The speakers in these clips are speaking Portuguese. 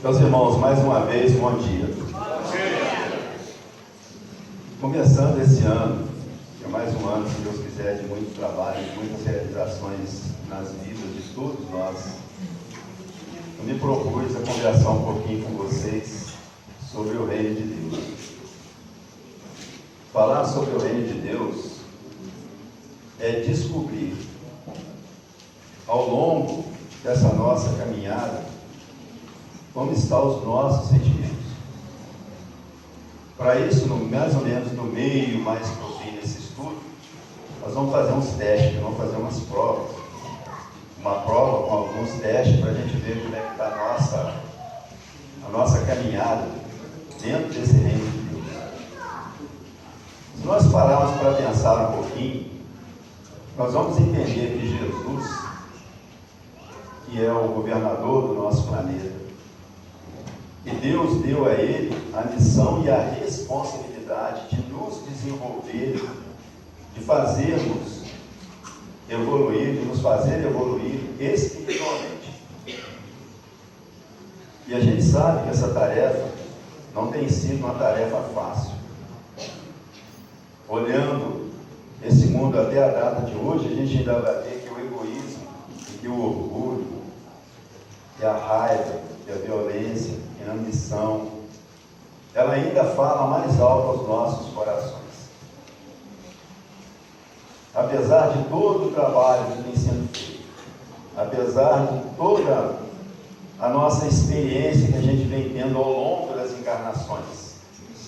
Meus irmãos, mais uma vez, bom dia. Começando esse ano, que é mais um ano, se Deus quiser, de muito trabalho, de muitas realizações nas vidas de todos nós, eu me propus a conversar um pouquinho com vocês sobre o reino de Deus. Falar sobre o reino de Deus é descobrir, ao longo dessa nossa caminhada, como estão os nossos sentimentos. Para isso, mais ou menos no meio, mais para o fim desse estudo, nós vamos fazer uns testes, vamos fazer umas provas. Uma prova com alguns testes para a gente ver como é que está a nossa caminhada dentro desse reino de Deus. Se nós pararmos para pensar um pouquinho, nós vamos entender que Jesus, que é o governador do nosso planeta, e Deus deu a ele a missão e a responsabilidade de nos desenvolver, de fazermos evoluir, de nos fazer evoluir espiritualmente. E a gente sabe que essa tarefa não tem sido uma tarefa fácil. Olhando esse mundo até a data de hoje, a gente ainda vai ver que o egoísmo, que o orgulho, que a raiva, que a violência, que a ambição, ela ainda fala mais alto aos nossos corações. Apesar de todo o trabalho que tem sendo feito, apesar de toda a nossa experiência que a gente vem tendo ao longo das encarnações,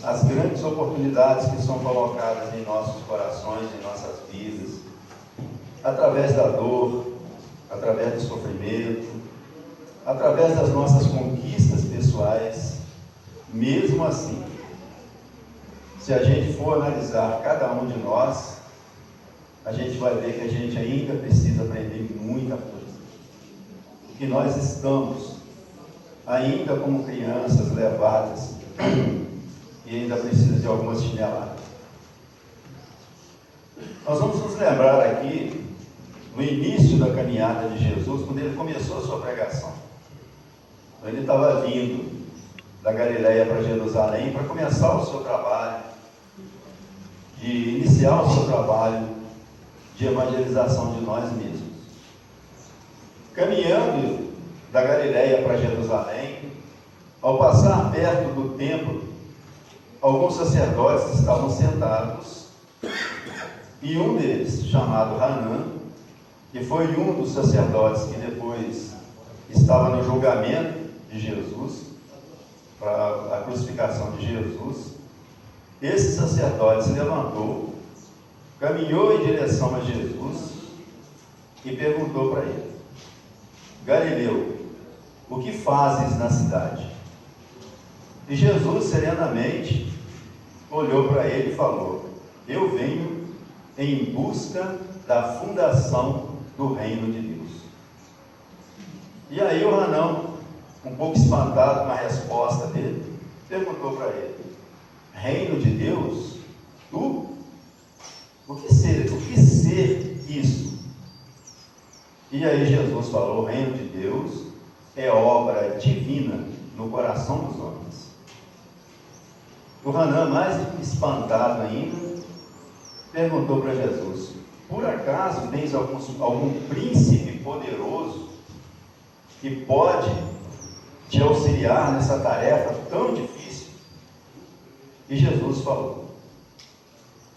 as grandes oportunidades que são colocadas em nossos corações, em nossas vidas, através da dor, através do sofrimento, através das nossas conquistas pessoais, mesmo assim, se a gente for analisar cada um de nós, a gente vai ver que a gente ainda precisa aprender muita coisa. Que nós estamos ainda como crianças levadas e ainda precisa de algumas chineladas. Nós vamos nos lembrar aqui no início da caminhada de Jesus, quando ele começou a sua pregação. Ele estava vindo da Galileia para Jerusalém para começar o seu trabalho, de iniciar o seu trabalho de evangelização de nós mesmos. Caminhando da Galileia para Jerusalém, ao passar perto do templo, alguns sacerdotes estavam sentados e um deles, chamado Hanã, que foi um dos sacerdotes que depois estava no julgamento de Jesus, para a crucificação de Jesus, esse sacerdote se levantou, caminhou em direção a Jesus e perguntou para ele: Galileu, o que fazes na cidade? E Jesus serenamente olhou para ele e falou: eu venho em busca da fundação do reino de Deus. E aí o Hanão, um pouco espantado com a resposta dele, perguntou para ele: reino de Deus? Tu? O que ser isso? E aí Jesus falou: o reino de Deus é obra divina no coração dos homens. O Hanã, mais espantado ainda, perguntou para Jesus: por acaso tens algum príncipe poderoso que pode te auxiliar nessa tarefa tão difícil? E Jesus falou: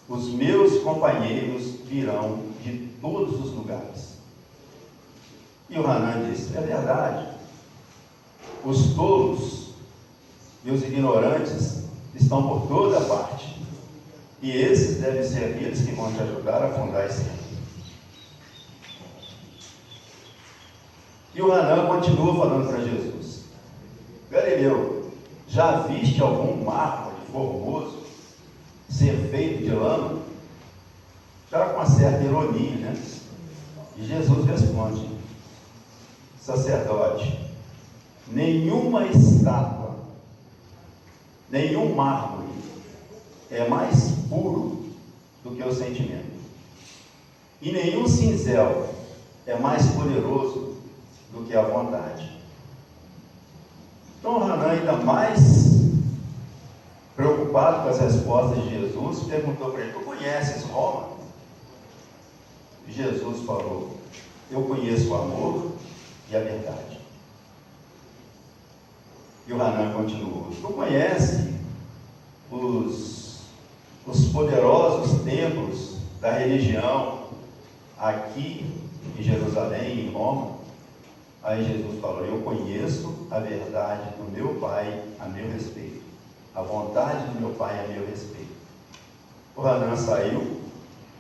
os meus companheiros virão de todos os lugares. E o Hanã disse: é verdade, os tolos e os ignorantes estão por toda parte, e esses devem ser aqueles que vão te ajudar a fundar esse reino. E o Hanã continua falando para Jesus: Galileu, já viste algum mármore formoso ser feito de lama? Já com uma certa ironia, né? E Jesus responde: sacerdote, nenhuma estátua, nenhum mármore é mais puro do que o sentimento, e nenhum cinzel é mais poderoso do que a vontade. Então Hanan, ainda mais preocupado com as respostas de Jesus, perguntou para ele: tu conheces Roma? E Jesus falou: eu conheço o amor e a verdade. E o Hanan continuou: tu conhece os poderosos templos da religião aqui em Jerusalém, em Roma? Aí Jesus falou: eu conheço a verdade do meu Pai a meu respeito, a vontade do meu Pai a meu respeito. O Hanan saiu,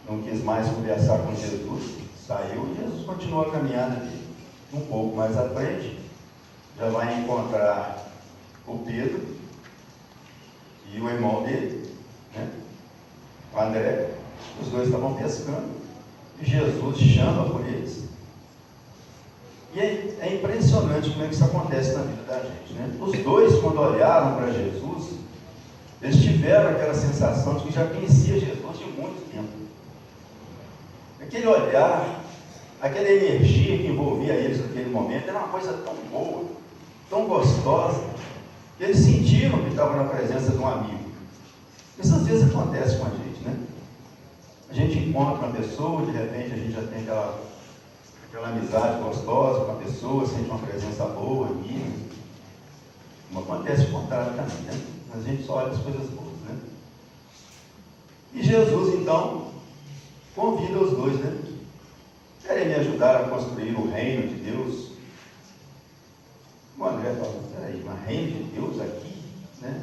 não quis mais conversar com Jesus, saiu, e Jesus continuou a caminhada dele. Um pouco mais à frente, já vai encontrar o Pedro e o irmão dele, né? O André. Os dois estavam pescando e Jesus chama por eles. E é impressionante como é que isso acontece na vida da gente, né? Os dois, quando olharam para Jesus, eles tiveram aquela sensação de que já conhecia Jesus de muito tempo. Aquele olhar, aquela energia que envolvia eles naquele momento, era uma coisa tão boa, tão gostosa, que eles sentiram que estavam na presença de um amigo. Isso às vezes acontece com a gente, né? A gente encontra uma pessoa, de repente a gente já tem aquela amizade gostosa com a pessoa, sente uma presença boa aqui. Não acontece o contrário também, né? Mas a gente só olha as coisas boas, né? E Jesus, então, convida os dois, né? Querem me ajudar a construir o reino de Deus? O André fala: peraí, mas reino de Deus aqui, né?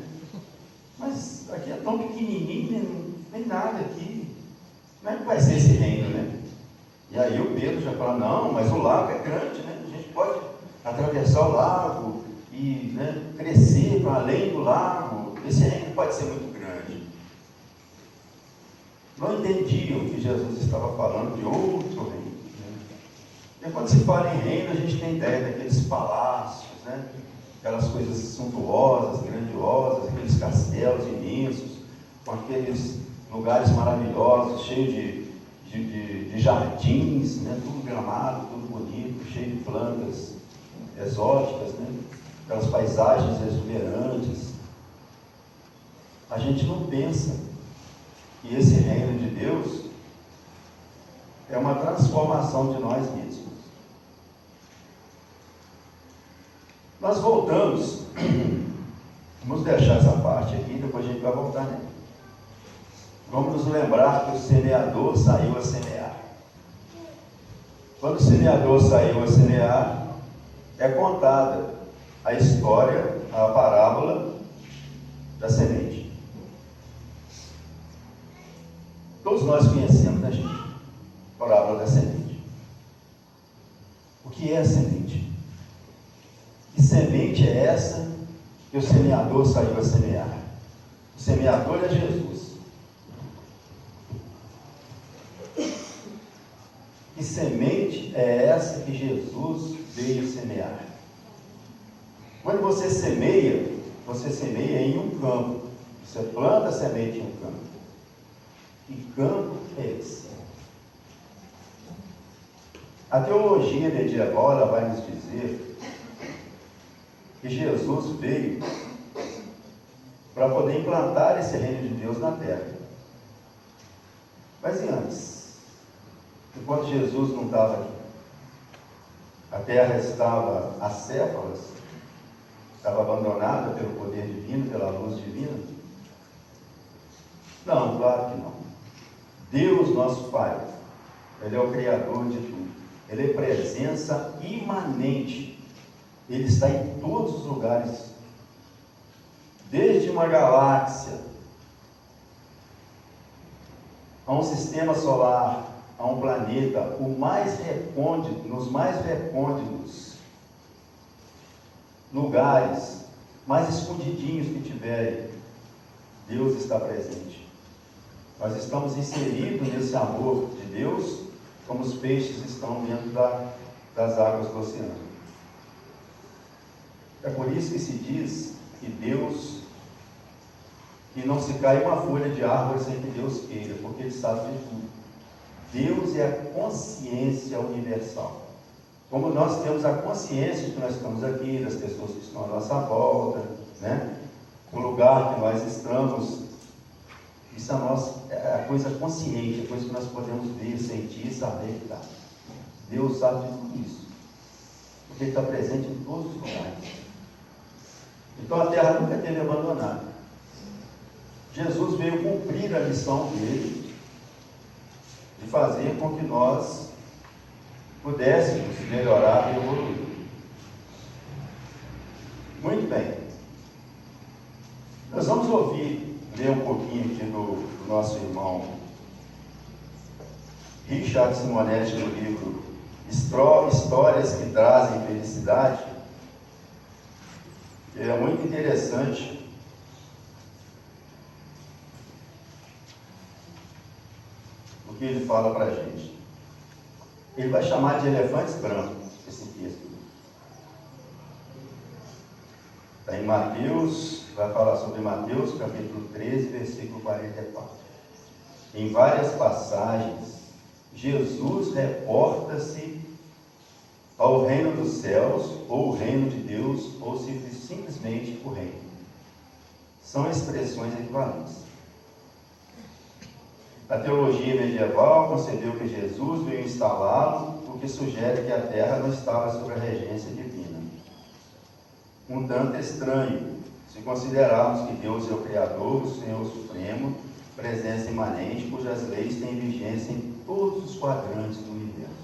Mas aqui é tão pequenininho, não tem nada aqui. Como é que vai ser esse reino, né? E aí o Pedro já fala: não, mas o lago é grande, né? A gente pode atravessar o lago e, né, crescer para além do lago. Esse reino pode ser muito grande. Não entendiam que Jesus estava falando de outro reino, né? E quando se fala em reino, a gente tem ideia daqueles palácios, né? Aquelas coisas suntuosas, grandiosas, aqueles castelos imensos, com aqueles lugares maravilhosos, cheios de jardins, né? Tudo gramado, tudo bonito, cheio de plantas exóticas, né? Aquelas paisagens exuberantes. A gente não pensa que esse reino de Deus é uma transformação de nós mesmos. Nós voltamos, vamos deixar essa parte aqui, depois a gente vai voltar nela. Vamos nos lembrar que o semeador saiu a semear. Quando o semeador saiu a semear, é contada a história, a parábola da semente. Todos nós conhecemos, né, gente? A parábola da semente. O que é a semente? Que semente é essa que o semeador saiu a semear? O semeador é Jesus. Que semente é essa que Jesus veio semear? Quando você semeia em um campo. Você planta a semente em um campo. Que campo é esse? A teologia medieval, ela vai nos dizer que Jesus veio para poder implantar esse reino de Deus na terra. Mas e antes? Enquanto Jesus não estava aqui, a terra estava acéfalas, estava abandonada pelo poder divino, pela luz divina? Não, claro que não. Deus, nosso Pai, Ele é o Criador de tudo. Ele é presença imanente. Ele está em todos os lugares. Desde uma galáxia, a um sistema solar, a um planeta, o mais recôndito, nos mais recônditos lugares, mais escondidinhos que tiverem, Deus está presente. Nós estamos inseridos nesse amor de Deus, como os peixes estão dentro das águas do oceano. É por isso que se diz que Deus, que não se cai uma folha de árvore sem que Deus queira, porque Ele sabe de tudo. Deus é a consciência universal. Como nós temos a consciência de que nós estamos aqui, das pessoas que estão à nossa volta, né? O lugar que nós estamos, isso é a coisa consciente, a coisa que nós podemos ver, sentir, saber que está. Deus sabe de tudo isso, porque Ele está presente em todos os lugares. Então a terra nunca teve abandonado. Jesus veio cumprir a missão dele, de fazer com que nós pudéssemos melhorar e evoluir. Muito bem. Nós vamos ler um pouquinho aqui do nosso irmão Richard Simonetti, no livro Histórias que Trazem Felicidade. É muito interessante o que ele fala para a gente. Ele vai chamar de elefantes brancos esse texto. Está em Mateus, vai falar sobre Mateus, capítulo 13, versículo 44. Em várias passagens, Jesus reporta-se ao reino dos céus, ou o reino de Deus, ou simplesmente o reino. São expressões equivalentes. A teologia medieval concebeu que Jesus veio instalá-lo, o que sugere que a terra não estava sob a regência divina. Um tanto estranho, se considerarmos que Deus é o Criador, o Senhor Supremo, presença imanente, cujas leis têm vigência em todos os quadrantes do universo.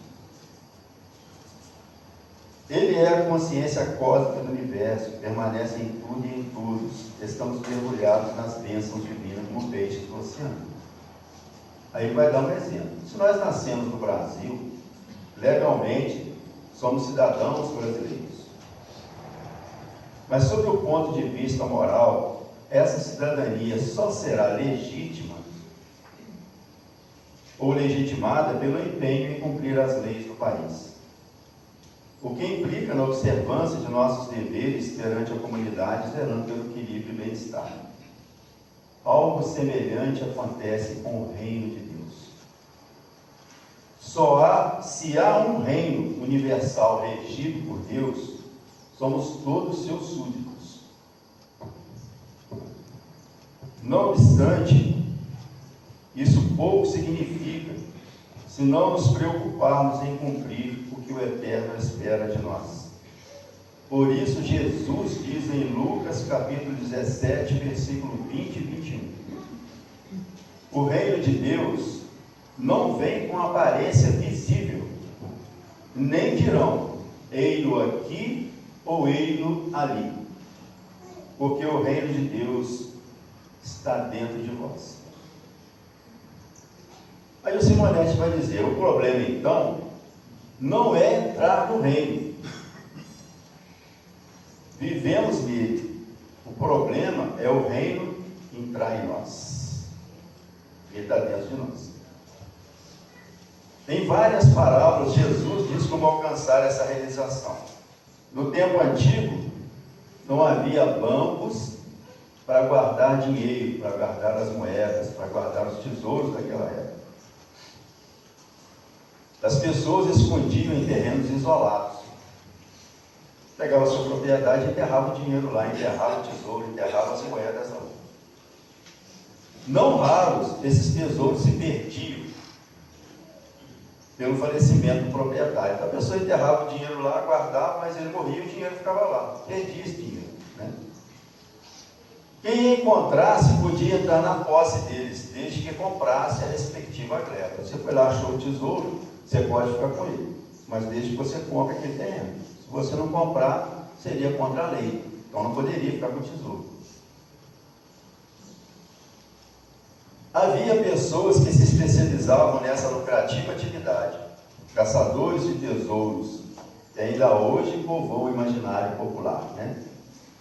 Ele é a consciência cósmica do universo, permanece em tudo e em todos. Estamos mergulhados nas bênçãos divinas como peixes do oceano. Aí ele vai dar um exemplo. Se nós nascemos no Brasil, legalmente somos cidadãos brasileiros. Mas sob o ponto de vista moral, essa cidadania só será legítima ou legitimada pelo empenho em cumprir as leis do país. O que implica na observância de nossos deveres perante a comunidade, zelando pelo equilíbrio e bem-estar. Algo semelhante acontece com o reino de Deus. Se há um reino universal regido por Deus, somos todos seus súditos. Não obstante, isso pouco significa se não nos preocuparmos em cumprir o que o Eterno espera de nós. Por isso Jesus diz em Lucas capítulo 17, versículo 20 e 21. O reino de Deus não vem com aparência visível, nem dirão, ei-lo aqui ou ei-lo ali, porque o reino de Deus está dentro de vós. Aí o Simonetti vai dizer, o problema então não é entrar no reino. Vivemos nele. O problema é o reino entrar em nós. Ele está dentro de nós. Em várias parábolas, Jesus diz como alcançar essa realização. No tempo antigo, não havia bancos para guardar dinheiro, para guardar as moedas, para guardar os tesouros daquela época. As pessoas escondiam em terrenos isolados. Pegava a sua propriedade e enterrava o dinheiro lá, enterrava o tesouro, enterrava as moedas lá. Não raros, esses tesouros se perdiam pelo falecimento do proprietário. Então a pessoa enterrava o dinheiro lá, guardava, mas ele morria e o dinheiro ficava lá. Perdia esse dinheiro, né? Quem encontrasse podia entrar na posse deles, desde que comprasse a respectiva gleba. Você foi lá, achou o tesouro, você pode ficar com ele, mas desde que você compre aquele terreno. Se você não comprar, seria contra a lei, então não poderia ficar com o tesouro. Havia pessoas que se especializavam nessa lucrativa atividade, caçadores de tesouros, que ainda hoje povoam o imaginário popular, né?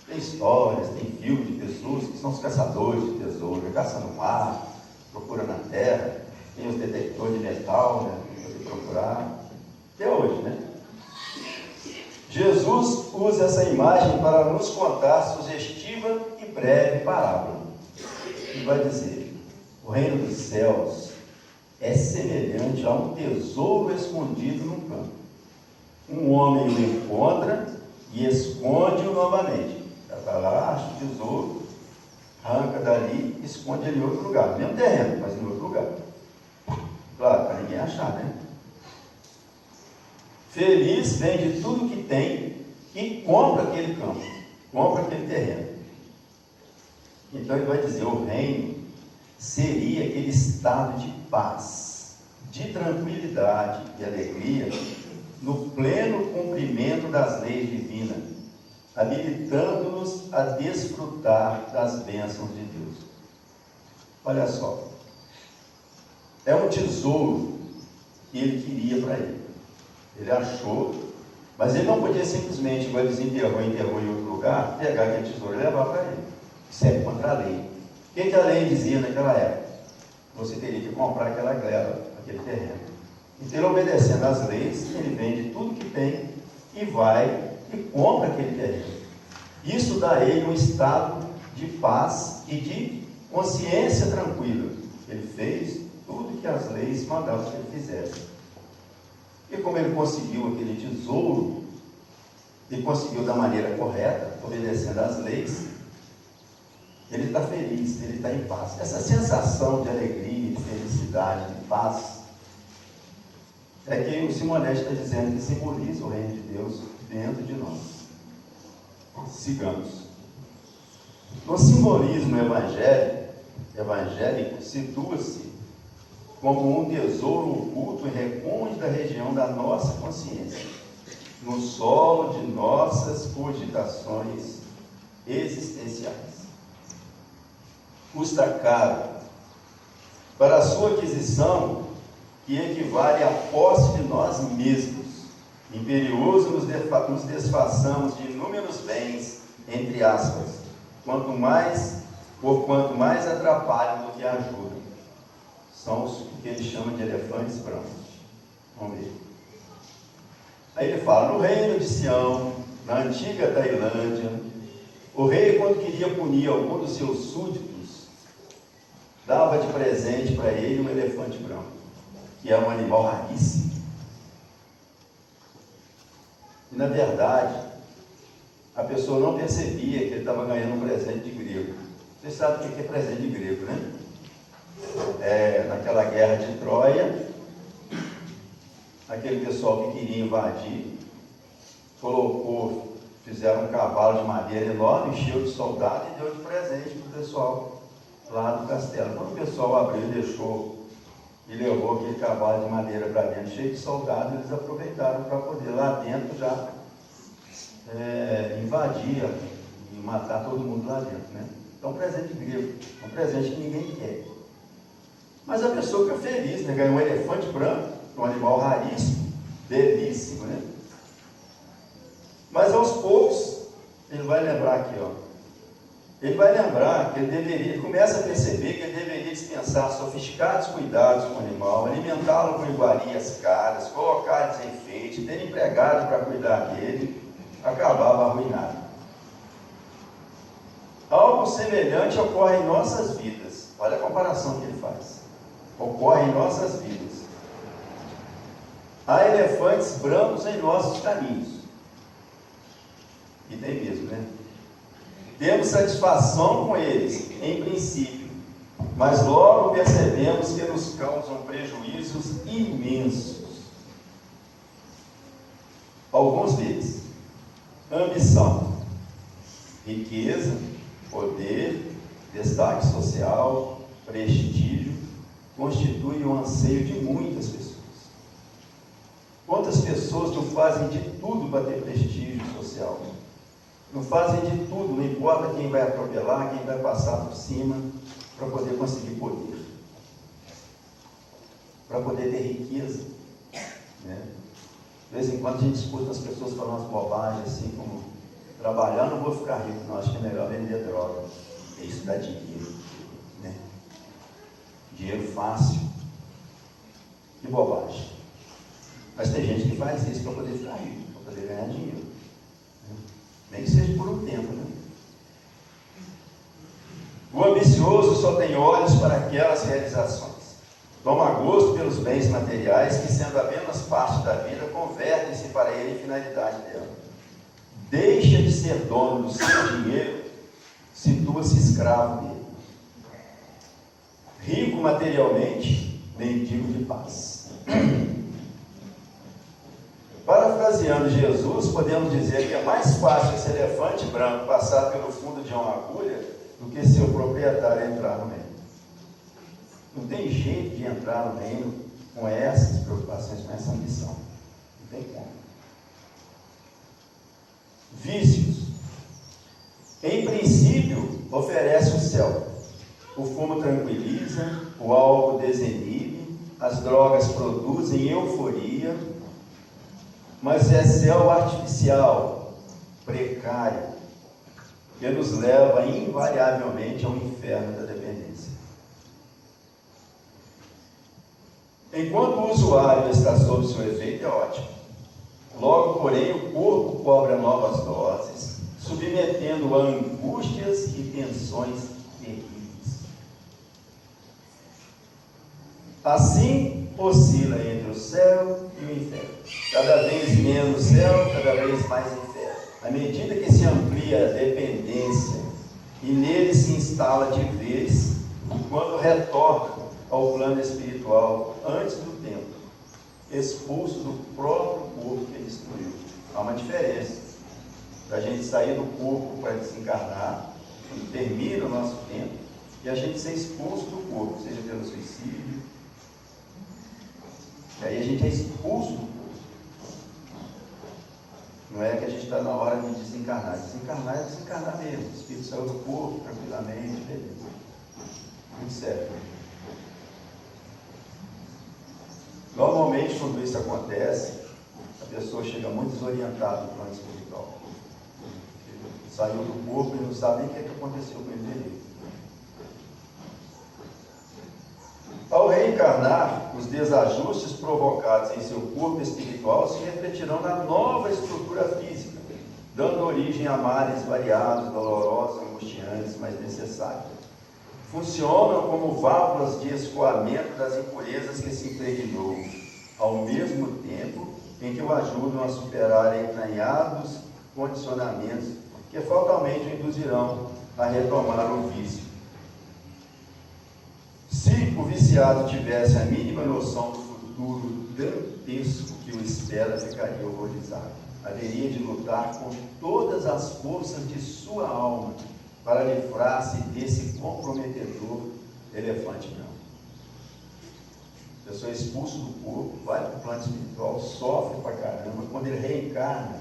Tem histórias, tem filmes de pessoas que são os caçadores de tesouros, caça no mar, procura na terra, tem os detectores de metal, né? Procurar, até hoje, né? Jesus usa essa imagem para nos contar sugestiva e breve parábola. Ele vai dizer, o reino dos céus é semelhante a um tesouro escondido num campo. um homem o encontra e esconde-o novamente. Ela vai lá, acha o tesouro, arranca dali e esconde ele em outro lugar. No mesmo terreno, mas em outro lugar. Claro, para ninguém achar, né? Feliz vende tudo que tem e compra aquele campo, compra aquele terreno. Então ele vai dizer, o reino seria aquele estado de paz, de tranquilidade e alegria, no pleno cumprimento das leis divinas, habilitando-nos a desfrutar das bênçãos de Deus. Olha só, é um tesouro que ele queria para ele. Ele achou, mas ele não podia simplesmente, igual ele enterrou em outro lugar, pegar aquele tesouro e levar para ele. Isso é contra a lei. O que a lei dizia naquela época? Você teria que comprar aquela gleba, aquele terreno. Então, ele obedecendo às leis, ele vende tudo que tem e vai e compra aquele terreno. Isso dá a ele um estado de paz e de consciência tranquila. Ele fez tudo que as leis mandavam que ele fizesse. E como ele conseguiu aquele tesouro, ele conseguiu da maneira correta, obedecendo às leis, ele está feliz, ele está em paz. Essa sensação de alegria, de felicidade, de paz, é que o Simonete está dizendo que simboliza o reino de Deus dentro de nós. Sigamos. No simbolismo evangélico, situa-se como um tesouro oculto em recôndita região da nossa consciência, no solo de nossas cogitações existenciais. Custa caro. Para a sua aquisição, que equivale à posse de nós mesmos, imperioso nos desfaçamos de inúmeros bens, entre aspas, quanto mais atrapalham do que ajudam. São os que ele chama de elefantes brancos. Vamos ver. Aí ele fala, no reino de Sião, na antiga Tailândia, o rei, quando queria punir algum dos seus súditos, dava de presente para ele um elefante branco, que é um animal raríssimo. E na verdade, a pessoa não percebia que ele estava ganhando um presente de grego. Você sabe o que é presente de grego, né? Naquela guerra de Troia, aquele pessoal que queria invadir, fizeram um cavalo de madeira enorme, encheu de soldado e deu de presente para o pessoal lá do castelo. Quando o pessoal abriu e levou aquele cavalo de madeira para dentro, cheio de soldados, eles aproveitaram para poder lá dentro já invadir e matar todo mundo lá dentro, né? Então, um presente grego, um presente que ninguém quer. Mas a pessoa fica feliz, né? Ganhou um elefante branco, um animal raríssimo, belíssimo, né? Mas aos poucos, ele vai lembrar aqui, ó. Ele vai lembrar que ele começa a perceber que ele deveria dispensar sofisticados cuidados com o animal, alimentá-lo com iguarias caras, colocar-lhes enfeite, ter empregado para cuidar dele, acabava arruinado. Algo semelhante ocorre em nossas vidas. Olha a comparação que ele faz. Ocorre em nossas vidas. Há elefantes brancos em nossos caminhos. E tem mesmo, né? Temos satisfação com eles, em princípio, mas logo percebemos que nos causam prejuízos imensos. Alguns deles: ambição, riqueza, poder, destaque social, prestígio, constitui o anseio de muitas pessoas. Quantas pessoas não fazem de tudo para ter prestígio social? Não fazem de tudo, não importa quem vai atropelar, quem vai passar por cima, para poder conseguir poder, para poder ter riqueza, né? De vez em quando a gente escuta as pessoas falando umas bobagens assim, como trabalhar não vou ficar rico, não, acho que é melhor vender droga. Isso dá dinheiro, né? Dinheiro fácil. Que bobagem. Mas tem gente que faz isso para poder ficar rico, para poder ganhar dinheiro, né? Nem que seja por um tempo, né? O ambicioso só tem olhos para aquelas realizações. Toma gosto pelos bens materiais que, sendo apenas parte da vida, convertem-se para ele em finalidade dela. Deixa de ser dono do seu dinheiro, situa-se escravo dele. Rico materialmente, mendigo de paz. Parafraseando Jesus, podemos dizer que é mais fácil esse elefante branco passar pelo fundo de uma agulha do que seu proprietário entrar no meio. Não tem jeito de entrar no reino com essas preocupações, com essa ambição. Não tem como. Vícios. Em princípio, oferece o céu. O fumo tranquiliza, o álcool desinibe, as drogas produzem euforia, mas é céu artificial, precário, que nos leva invariavelmente ao inferno da dependência. Enquanto o usuário está sob seu efeito, é ótimo. Logo, porém, o corpo cobra novas doses, submetendo a angústias e tensões terríveis. Assim, oscila entre o céu e o inferno. Cada vez menos céu, cada vez mais inferno. À medida que se amplia a dependência e nele se instala de vez, quando retorna ao plano espiritual antes do tempo, expulso do próprio corpo que ele destruiu. Há uma diferença da gente sair do corpo para desencarnar, quando termina o nosso tempo, e a gente ser expulso do corpo, seja pelo suicídio, e aí a gente é expulso do corpo. Não é que a gente está na hora de desencarnar. Desencarnar é desencarnar mesmo. O espírito saiu do corpo tranquilamente, beleza. Tudo certo. Normalmente, quando isso acontece, a pessoa chega muito desorientada no plano espiritual. Saiu do corpo e não sabe nem o que aconteceu com ele direito. Ao reencarnar, os desajustes provocados em seu corpo espiritual se refletirão na nova estrutura física, dando origem a males variados, dolorosos, angustiantes, mas necessários. Funcionam como válvulas de escoamento das impurezas que se impregnou, ao mesmo tempo em que o ajudam a superar entranhados condicionamentos que fatalmente o induzirão a retomar o vício. Se o viciado tivesse a mínima noção do futuro dantesco que o espera, ficaria horrorizado. Haveria de lutar com todas as forças de sua alma para livrar-se desse comprometedor elefante branco. A pessoa é expulsa do corpo, vai para o plano espiritual, sofre pra caramba. Quando ele reencarna,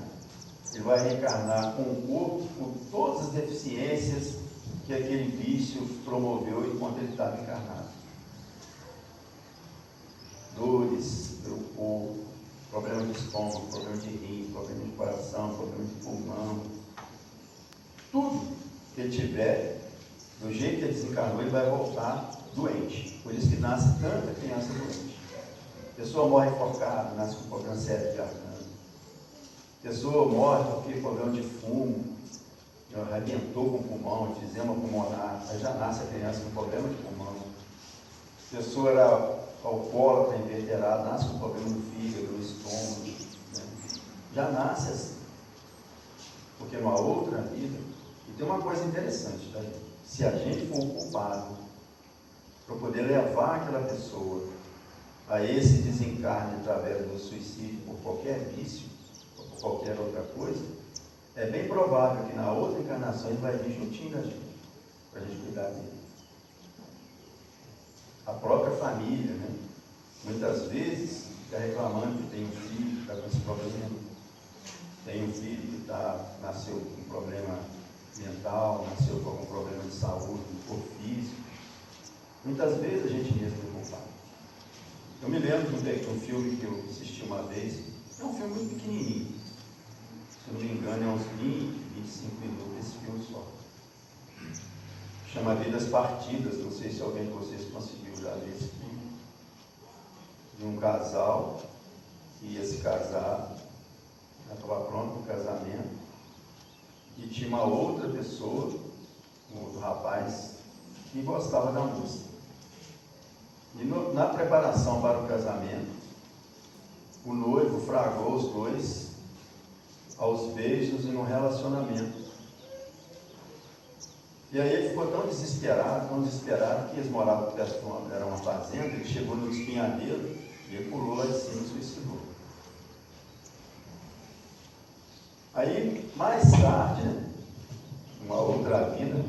ele vai reencarnar com o corpo, com todas as deficiências que aquele vício promoveu enquanto ele estava encarnado. Dores pelo corpo, problema de estômago, problema de rim, problema de coração, problema de pulmão. Tudo que ele tiver, do jeito que ele desencarnou, ele vai voltar doente. Por isso que nasce tanta criança doente. A pessoa morre enfocada, nasce com problema sério de garganta. A pessoa morre porque problema de fumo, arrebentou com o pulmão, enfisema pulmonar, aí já nasce a criança com problema de pulmão. A pessoa era alcoólatra, inveterada, nasce com problema no fígado, no estômago, né? Já nasce assim. Porque numa outra vida, e tem uma coisa interessante, tá, gente? Se a gente for o culpado para poder levar aquela pessoa a esse desencarne através do suicídio por qualquer vício, ou por qualquer outra coisa, é bem provável que na outra encarnação ele vai vir juntinho da gente, para a gente cuidar dele. A própria família, né? Muitas vezes está reclamando que tem um filho que está com esse problema, tem um filho que nasceu com um problema mental, nasceu com algum problema de saúde, ou físico. Muitas vezes a gente mesmo é culpado. Eu me lembro de um filme que eu assisti uma vez, é um filme muito pequenininho, se não me engano é uns 20, 25 minutos esse filme só. Chama Vidas Partidas, não sei se alguém de vocês conseguiu já ver esse filme. De um casal que ia se casar, já estava pronto para o casamento, e tinha uma outra pessoa, um outro rapaz, que gostava da música. E na preparação para o casamento, o noivo fragou os dois aos beijos e no relacionamento. E aí ele ficou tão desesperado, que eles moravam perto de uma fazenda, ele chegou no espinhadeiro e ele pulou lá de cima e suicidou. Aí, mais tarde, uma outra vida,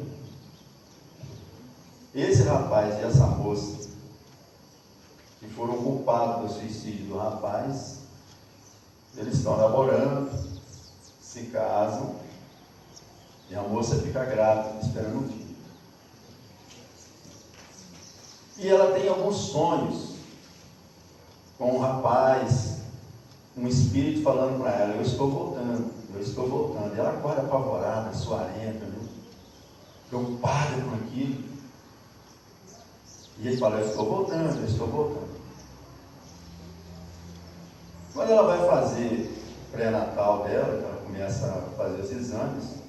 esse rapaz e essa moça, que foram culpados do suicídio do rapaz, eles estão namorando, se casam, e a moça fica grávida, esperando um filho. E ela tem alguns sonhos com o rapaz, um espírito falando para ela, eu estou voltando. E ela acorda apavorada, suarenta, né? Preocupada com aquilo. E ele fala, eu estou voltando. Quando ela vai fazer o pré-natal dela, ela começa a fazer os exames,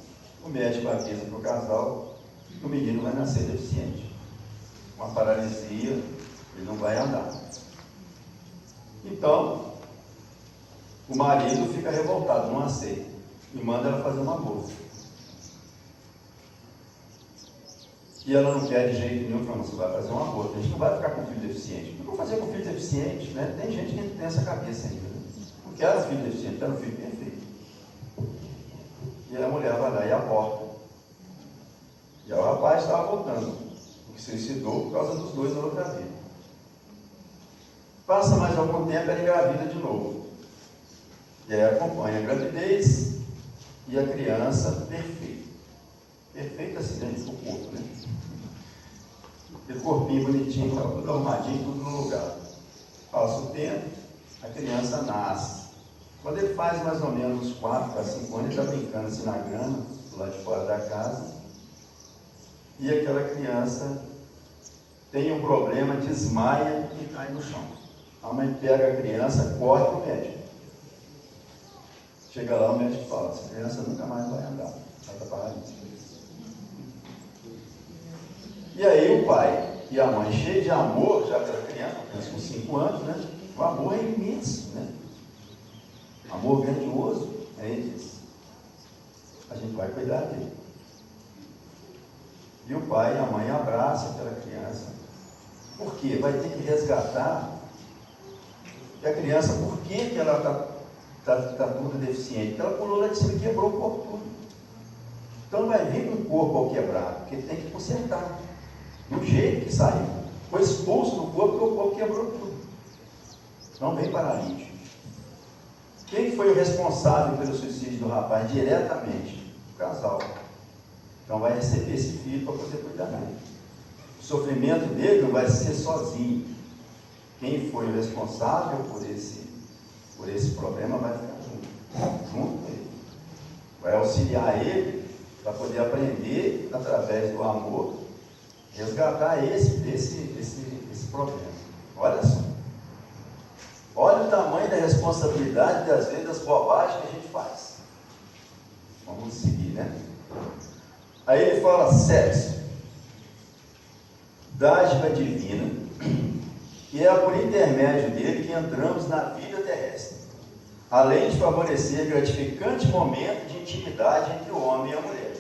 o médico avisa para o casal que o menino vai nascer deficiente. Uma paralisia, ele não vai andar. Então, o marido fica revoltado, não aceita, e manda ela fazer uma bolsa. E ela não quer de jeito nenhum, fala, você vai fazer uma bolsa, a gente não vai ficar com filho deficiente. O que eu vou fazer com filho deficiente? Né? Tem gente que tem essa cabeça ainda. Né? Não quero filho deficiente, quero filho perfeito. E a mulher vai lá e aborta. E o rapaz estava voltando, porque se suicidou por causa dos dois na outra vida. Passa mais algum tempo, ela engravida de novo. E aí acompanha a gravidez e a criança perfeita. Perfeita assim dentro do corpo, né? Aquele corpinho bonitinho, tudo arrumadinho, tudo no lugar. Passa o tempo, a criança nasce. Quando ele faz mais ou menos uns 4 para 5 anos, ele está brincando assim na grama, do lado de fora da casa, e aquela criança tem um problema, desmaia e cai no chão. A mãe pega a criança, corre para o médico. Chega lá, o médico fala, essa criança nunca mais vai andar, ela está paralítica. E aí o pai e a mãe, cheios de amor, já pela criança com 5 anos, né? O amor é imenso, né? Amor grandioso, ele diz, a gente vai cuidar dele. E o pai e a mãe abraçam aquela criança. Por quê? Vai ter que resgatar. E a criança, por que ela está toda deficiente? Porque ela pulou lá de cima e quebrou o corpo todo. Então vai vir com o corpo ao quebrado, porque tem que consertar. Do jeito que saiu. Foi expulso do corpo, porque o corpo quebrou tudo. Não vem paralítico. Quem foi o responsável pelo suicídio do rapaz? Diretamente, o casal. Então vai receber esse filho para poder cuidar dele. O sofrimento dele não vai ser sozinho. Quem foi o responsável por esse problema vai ficar junto com ele. Vai auxiliar ele para poder aprender, através do amor, resgatar esse problema. Olha só. Olha o tamanho da responsabilidade, às vezes, das bobagens que a gente faz. Vamos seguir, né? Aí ele fala sexo, dádiva divina, e é por intermédio dele que entramos na vida terrestre, além de favorecer gratificante momento de intimidade entre o homem e a mulher.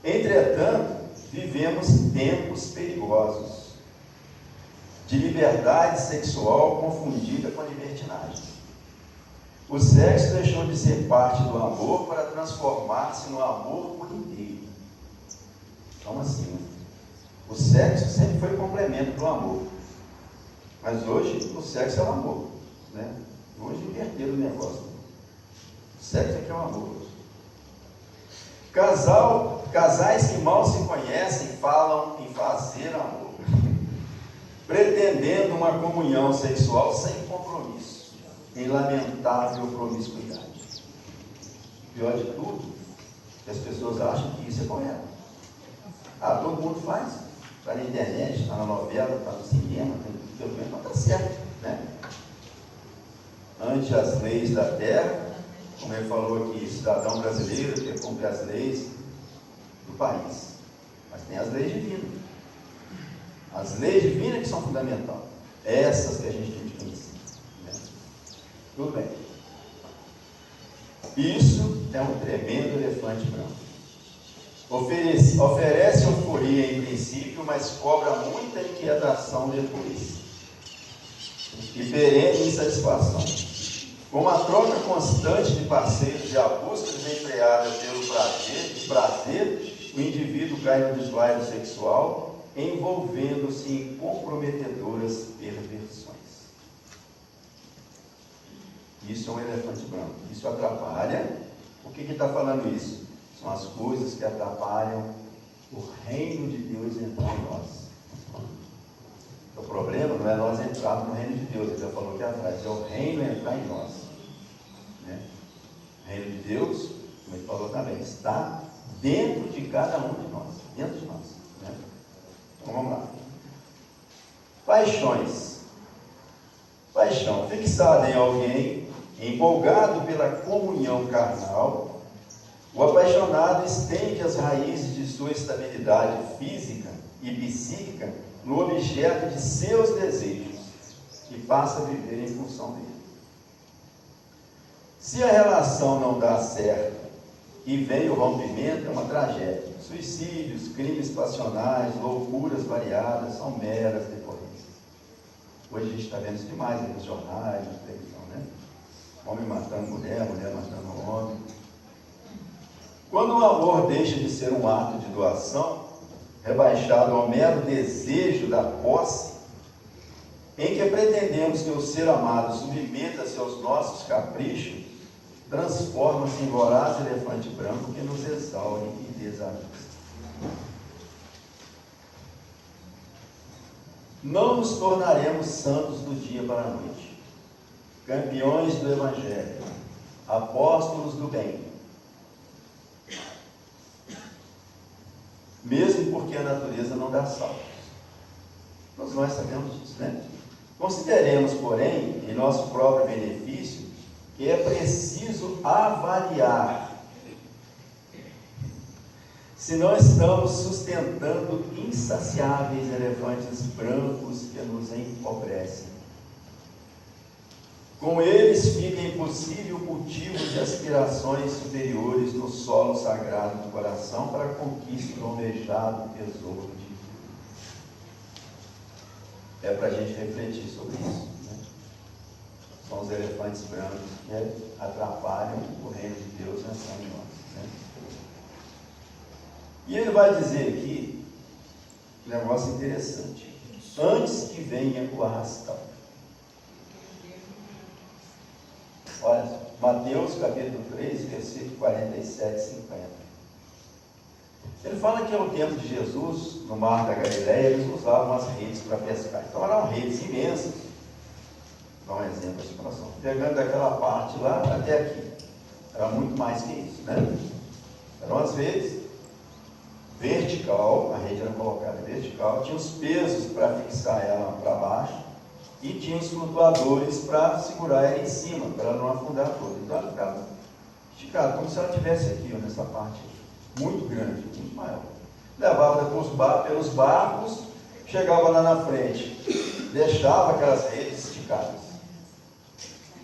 Entretanto, vivemos tempos perigosos, de liberdade sexual confundida com libertinagem. O sexo deixou de ser parte do amor para transformar-se no amor por inteiro. Então assim, né? O sexo sempre foi complemento do amor. Mas hoje o sexo é o amor, né? Hoje inverteram o negócio. O sexo é que é o amor. Casais que mal se conhecem falam em fazer amor, pretendendo uma comunhão sexual sem compromisso, em lamentável promiscuidade. Pior de tudo, que as pessoas acham que isso é correto. Todo mundo faz. Está na internet, está na novela, está no cinema, não está certo, né? Ante as leis da terra, como ele falou aqui, cidadão brasileiro que cumpre as leis do país. Mas tem as leis divinas. As leis divinas que são fundamentais. Essas que a gente tem que conhecer. Né? Tudo bem. Isso é um tremendo elefante branco. Oferece euforia em princípio, mas cobra muita inquietação depois. E perene insatisfação. Com uma troca constante de parceiros e a busca desenfreada pelo prazer, o indivíduo cai no desvaio sexual, envolvendo-se em comprometedoras perversões. Isso é um elefante branco. Isso atrapalha. Por que está falando isso? São as coisas que atrapalham o reino de Deus entrar em nós. O problema não é nós entrarmos no reino de Deus, ele já falou aqui atrás, é o reino entrar em nós. Né? O reino de Deus, como ele falou também, está dentro de cada um de nós. Dentro de nós. Né? Então vamos lá. Paixões. Paixão. Fixada em alguém, empolgado pela comunhão carnal, o apaixonado estende as raízes de sua estabilidade física e psíquica no objeto de seus desejos e passa a viver em função dele. Se a relação não dá certo e vem o rompimento, é uma tragédia. Suicídios, crimes passionais, loucuras variadas são meras decorrências. Hoje a gente está vendo isso demais nos jornais, na televisão, né? Homem matando mulher, mulher matando homem. Quando o amor deixa de ser um ato de doação, rebaixado ao mero desejo da posse, em que pretendemos que o ser amado submeta-se aos nossos caprichos, transforma-se em voraz elefante branco que nos exaure e desavisa. Não nos tornaremos santos do dia para a noite, campeões do Evangelho, apóstolos do bem, mesmo porque a natureza não dá saltos. Todos nós sabemos disso, né? Consideremos, porém, em nosso próprio benefício, que é preciso avaliar se não estamos sustentando insaciáveis elefantes brancos que nos empobrecem. Com eles fica impossível o cultivo de aspirações superiores no solo sagrado do coração para a conquista do almejado tesouro de Deus. É para a gente refletir sobre isso. Né? São os elefantes brancos que atrapalham o reino de Deus entrar em nós. Né? E ele vai dizer aqui um negócio interessante. Antes que venha o arrastão. Olha, Mateus capítulo 3, versículo 47 e 50. Ele fala que ao tempo de Jesus, no mar da Galileia, eles usavam as redes para pescar. Então eram redes imensas. Vou dar um exemplo da situação. Pegando daquela parte lá até aqui. Era muito mais que isso, né? Eram as redes vertical, a rede era colocada vertical, tinha os pesos para fixar ela para baixo, e tinha os flutuadores para segurar ela em cima, para ela não afundar toda. Então ela ficava esticada, como se ela estivesse aqui, ó, nessa parte muito grande, muito maior. Levava pelos barcos, chegava lá na frente, deixava aquelas redes esticadas.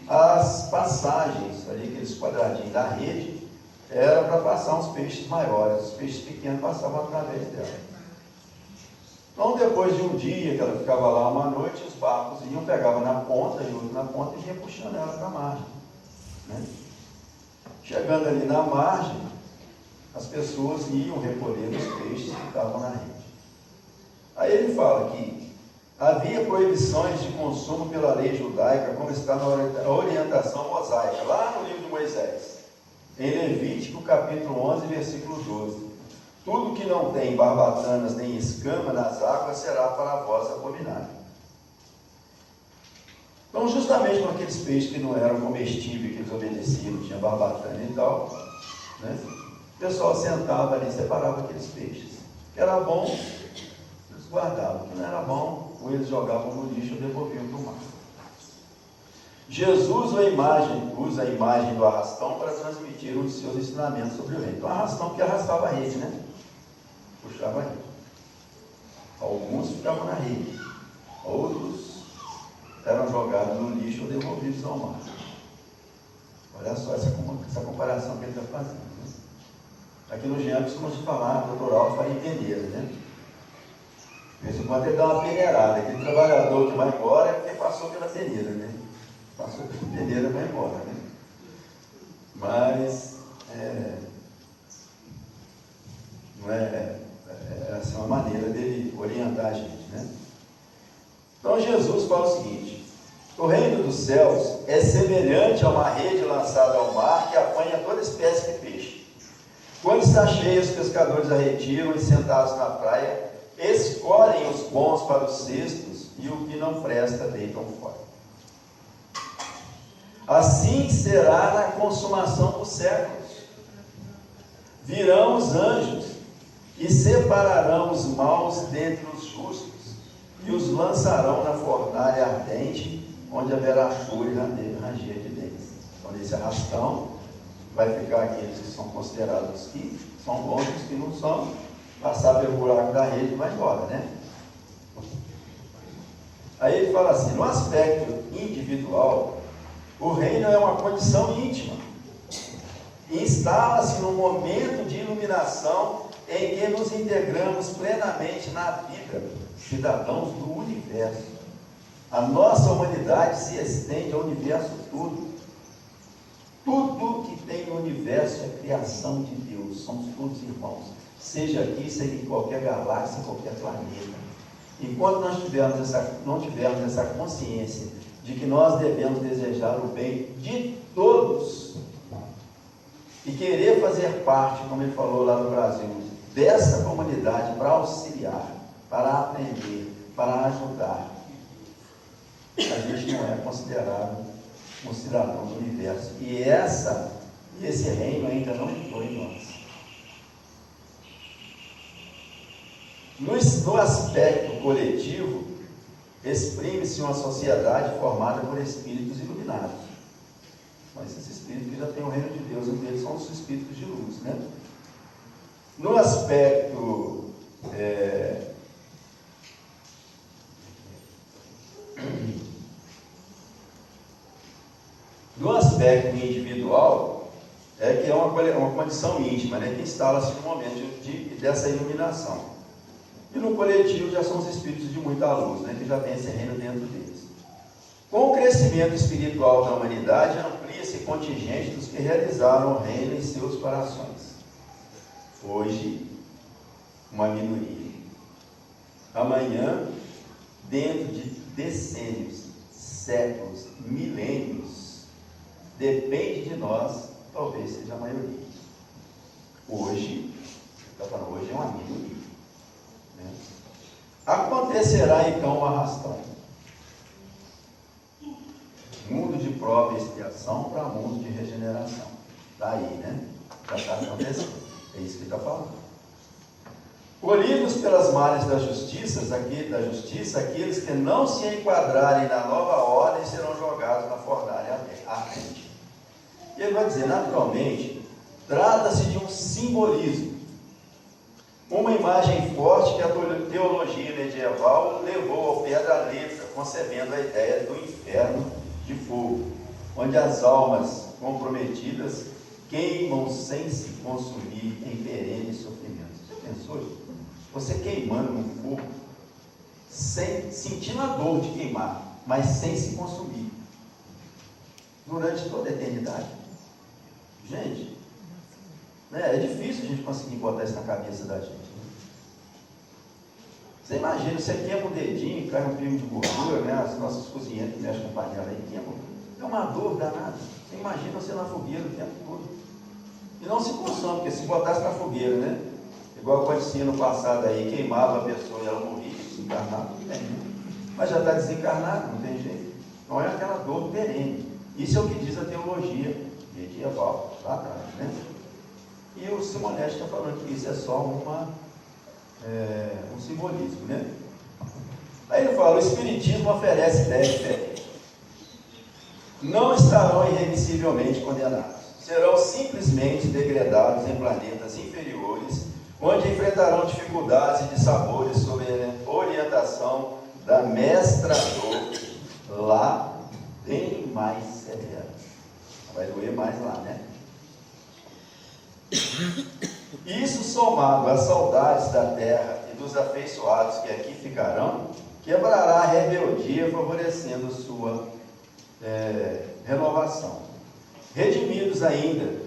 As passagens, ali, aqueles quadradinhos da rede, era para passar uns peixes maiores, os peixes pequenos passavam através dela. Então, depois de um dia que ela ficava lá uma noite, os barcos iam, pegavam na ponta e outro na ponta e iam puxando ela para a margem. Né? Chegando ali na margem, as pessoas iam recolher os peixes que estavam na rede. Aí ele fala que havia proibições de consumo pela lei judaica, como está na orientação mosaica, lá no livro de Moisés, em Levítico capítulo 11, versículo 12. Tudo que não tem barbatanas nem escama nas águas será para vós abominável. Então, justamente com aqueles peixes que não eram comestíveis, que eles obedeciam, não tinha barbatana e tal, né? O pessoal sentava ali e separava aqueles peixes. O que era bom, eles guardavam. O que não era bom, ou eles jogavam no lixo ou devolviam para o mar. Jesus usa a imagem do arrastão para transmitir um de seus ensinamentos sobre o reino. Então, arrastão que arrastava a rede, né? Puxava a rede. Alguns ficavam na rede, outros eram jogados no lixo ou devolvidos ao mar. Olha só essa comparação que ele está fazendo. Né? Aqui no Jean costuma se falar, doutor Alto fala em peneira, né? De vez em quando ele dá uma peneirada, aquele trabalhador que vai embora é porque passou pela peneira, né? Passou pela peneira e vai embora, né? Mas não essa é uma maneira dele orientar a gente, né? Então Jesus fala o seguinte: o reino dos céus é semelhante a uma rede lançada ao mar que apanha toda espécie de peixe. Quando está cheia, os pescadores a retiram e, sentados na praia, escolhem os bons para os cestos e o que não presta deitam fora. Assim será na consumação dos séculos. Virão os anjos e separarão os maus dentre os justos e os lançarão na fornalha ardente, onde haverá choro e ranger de dentes. Então, nesse arrastão, vai ficar aqueles que são considerados que são bons e os que não são, passar pelo buraco da rede e vai embora, né? Aí ele fala assim: no aspecto individual, o reino é uma condição íntima. Instala-se num momento de iluminação em que nos integramos plenamente na vida, cidadãos do universo. A nossa humanidade se estende ao universo todo. Tudo que tem no universo é criação de Deus, somos todos irmãos. Seja aqui, seja em qualquer galáxia, qualquer planeta. Enquanto nós não tivermos essa consciência de que nós devemos desejar o bem de todos e querer fazer parte, como ele falou lá no Brasil, dessa comunidade para auxiliar, para aprender, para ajudar, a gente não é considerado um cidadão do universo. E esse reino ainda não entrou em nós. No aspecto coletivo, exprime-se uma sociedade formada por espíritos iluminados. Mas esses espíritos já têm o reino de Deus, então eles são os espíritos de luz, né? No aspecto individual, que é uma condição íntima, né, que instala-se no momento dessa iluminação. E no coletivo já são os espíritos de muita luz, né, que já tem esse reino dentro deles. Com o crescimento espiritual da humanidade, amplia-se o contingente dos que realizaram o reino em seus corações. Hoje, uma minoria. Amanhã, dentro de decênios, séculos, milênios, depende de nós, talvez seja a maioria. Hoje é uma minoria. Né? Acontecerá então um arrastão. Mundo de prova e expiação para mundo de regeneração. Está aí, né? Já está acontecendo. É isso que ele está falando. Colhidos pelas malhas da justiça, aqueles que não se enquadrarem na nova ordem serão jogados na fornalha ardente. E ele vai dizer, naturalmente, trata-se de um simbolismo, uma imagem forte que a teologia medieval levou ao pé da letra, concebendo a ideia do inferno de fogo, onde as almas comprometidas queimam sem se consumir em perene sofrimento. Você pensou? Você queimando no fogo, sentindo a dor de queimar, mas sem se consumir, durante toda a eternidade. Gente, é difícil a gente conseguir botar isso na cabeça da gente. Né? Você imagina, você queima um dedinho, cai um filme de gordura, né? As nossas cozinheiras que mexem com panela aí queimam. É uma dor danada. Você imagina você na fogueira o tempo todo. E não se consome, porque se botasse na fogueira, né? Igual acontecia no passado aí, queimava a pessoa e ela morria, desencarnava, tudo bem, né? Mas já está desencarnado, não tem jeito. Não é aquela dor perene. Isso é o que diz a teologia medieval, lá atrás, né? E o Simonete está falando que isso é só um simbolismo, né? Aí ele fala, o Espiritismo oferece ideias diferentes. Não estarão irremissivelmente condenados. Serão simplesmente degradados em planetas inferiores, onde enfrentarão dificuldades e dissabores sob orientação castigação da mestra-dor lá bem mais severa. Vai doer mais lá, né? Isso somado às saudades da terra e dos afeiçoados que aqui ficarão, quebrará a rebeldia, favorecendo sua renovação. Redimidos, ainda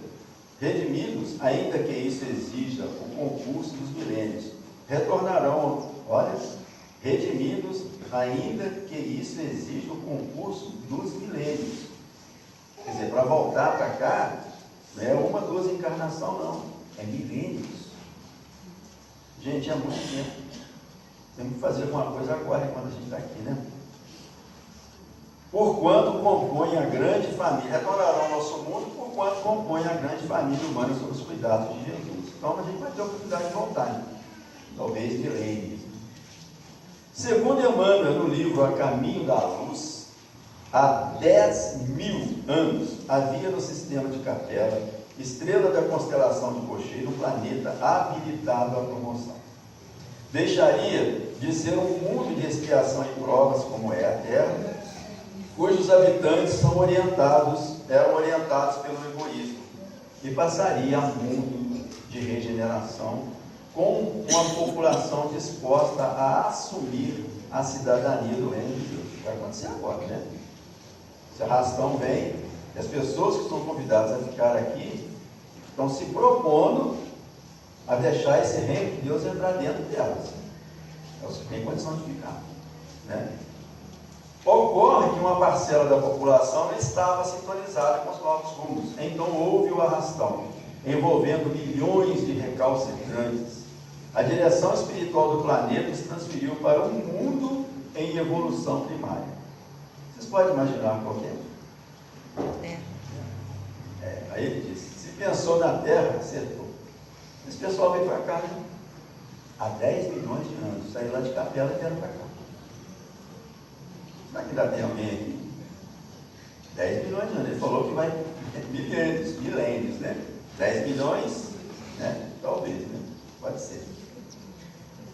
que isso exija o concurso dos milênios, retornarão, olha, redimidos, ainda que isso exija o concurso dos milênios. Quer dizer, para voltar para cá, não é uma, duas encarnação, não, é milênios. Gente, é muito tempo. Temos que fazer alguma coisa agora, enquanto a gente está aqui, né? Porquanto compõe a grande família, retornarão ao nosso mundo, porquanto compõe a grande família humana sob os cuidados de Jesus. Então a gente vai ter a oportunidade de voltar, né? Talvez milênios. Segundo Emmanuel, no livro A Caminho da Luz, há 10.000 anos havia no sistema de Capela, estrela da constelação de Cocheiro, um planeta habilitado à promoção. Deixaria de ser um mundo de expiação e provas como é a Terra, cujos habitantes eram orientados pelo egoísmo, e passaria a um mundo de regeneração, com uma população disposta a assumir a cidadania do reino de Deus. Vai acontecer agora, né? Esse arrastão vem, e as pessoas que estão convidadas a ficar aqui estão se propondo a deixar esse reino de Deus entrar dentro delas. Elas têm condição de ficar, né? Ocorre que uma parcela da população não estava sintonizada com os novos rumos. Então houve o arrastão, envolvendo milhões de recalcitrantes. A direção espiritual do planeta se transferiu para um mundo em evolução primária. Vocês podem imaginar qual é? Aí ele disse, se pensou na Terra, acertou. Esse pessoal veio para cá, né? Há 10 milhões de anos. Saíram lá de Capela e vieram para cá. Será que ainda tem alguém aqui? 10 milhões de anos. Ele falou que vai milênios, né? 10 milhões, né? Talvez, né? Pode ser.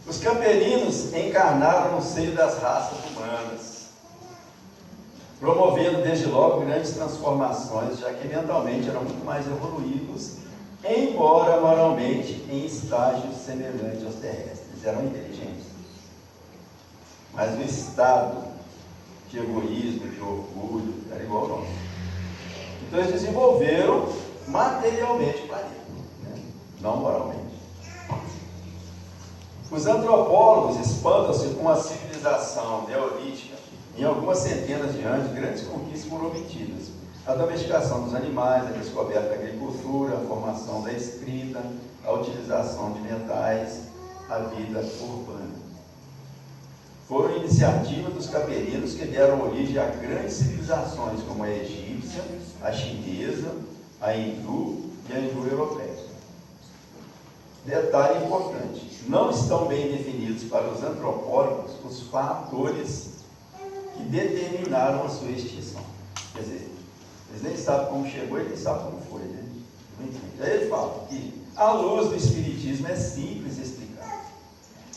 Os capelinos encarnaram no seio das raças humanas, promovendo desde logo grandes transformações, já que mentalmente eram muito mais evoluídos, embora moralmente em estágios semelhantes aos terrestres. Eram inteligentes, mas o estado de egoísmo, de orgulho, era igual ao nosso. Então eles desenvolveram materialmente o planeta, né? Não moralmente. Os antropólogos espantam-se com a civilização neolítica. Em algumas centenas de anos, grandes conquistas foram obtidas. A domesticação dos animais, a descoberta da agricultura, a formação da escrita, a utilização de metais, a vida urbana. Foram iniciativas dos capelinos que deram origem a grandes civilizações, como a egípcia, a chinesa, a hindu e a indo-europeia. Detalhe importante, não estão bem definidos para os antropólogos os fatores que determinaram a sua extinção. Quer dizer, eles nem sabem como chegou, eles nem sabem como foi, né? Aí ele fala que a luz do Espiritismo é simples explicar.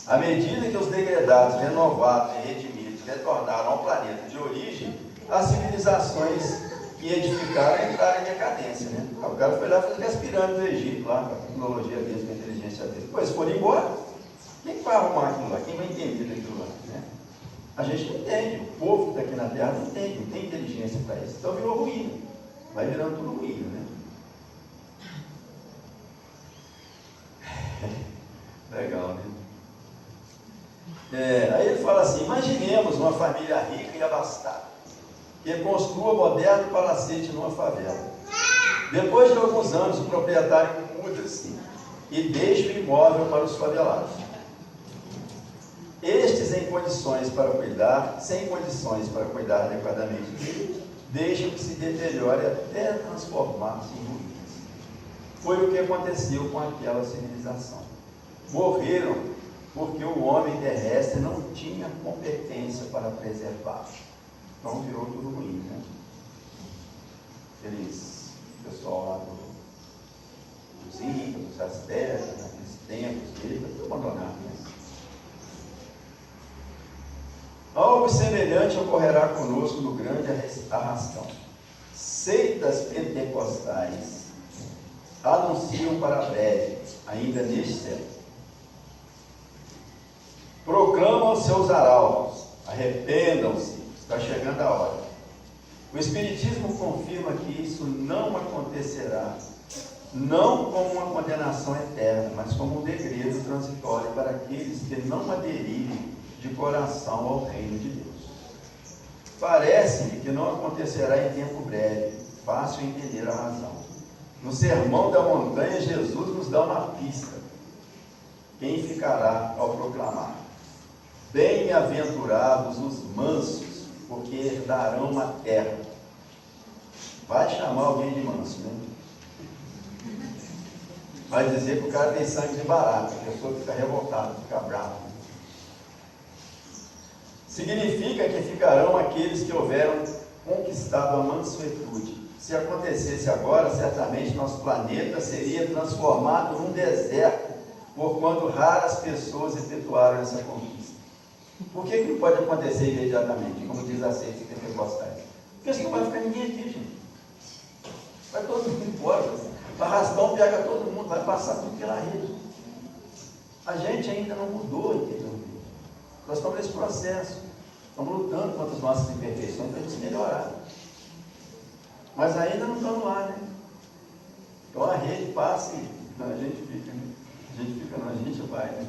À medida que os degredados, renovados e redimidos retornaram ao planeta de origem, as civilizações que edificaram entraram em decadência, né? O cara foi lá fazer as pirâmides do Egito, lá, com a tecnologia deles, com a inteligência deles. Depois foram embora. Quem vai arrumar aquilo lá? Quem vai entender daquilo lá, né? A gente não entende, o povo que está aqui na Terra não entende, não tem inteligência para isso. Então virou ruína. Vai virando tudo ruína, né? Legal, né? Aí ele fala assim, imaginemos uma família rica e abastada, que construa moderno palacete numa favela. Depois de alguns anos, o proprietário muda-se e deixa o imóvel para os favelados. Estes sem condições para cuidar adequadamente dele, deixam que se deteriore até transformar-se em ruínas. Foi o que aconteceu com aquela civilização. Morreram porque o homem terrestre não tinha competência para preservar. Então virou tudo ruim, né? Aqueles pessoal lá dos Incas, dos Aztecas, naqueles tempos deles, tudo abandonado, né? Algo semelhante ocorrerá conosco no grande arrastão. Seitas pentecostais anunciam para breve, ainda neste século. Proclamam aos seus arautos: arrependam-se, está chegando a hora. O Espiritismo confirma que isso não acontecerá, não como uma condenação eterna, mas como um degredo transitório para aqueles que não aderirem de coração ao reino de Deus. Parece-me que não acontecerá em tempo breve, fácil entender a razão. No Sermão da Montanha, Jesus nos dá uma pista. Quem ficará ao proclamar: bem-aventurados os mansos, porque herdarão a terra. Vai chamar alguém de manso, né? Vai dizer que o cara tem sangue de barata, a pessoa fica revoltada, fica brava. Significa que ficarão aqueles que houveram conquistado a mansuetude. Se acontecesse agora, certamente nosso planeta seria transformado num deserto, porquanto raras pessoas efetuaram essa conquista. Por que não pode acontecer imediatamente, como diz a seita pentecostais? Porque senão não vai ficar ninguém aqui, gente. Vai todo mundo embora. O arrastão pega todo mundo, vai passar tudo pela rede. A gente ainda não mudou, entendeu? Nós estamos nesse processo. Estamos lutando contra as nossas imperfeições para a gente melhorar. Mas ainda não estamos lá, né? Então a rede passa e a gente fica, né? A gente vai, né?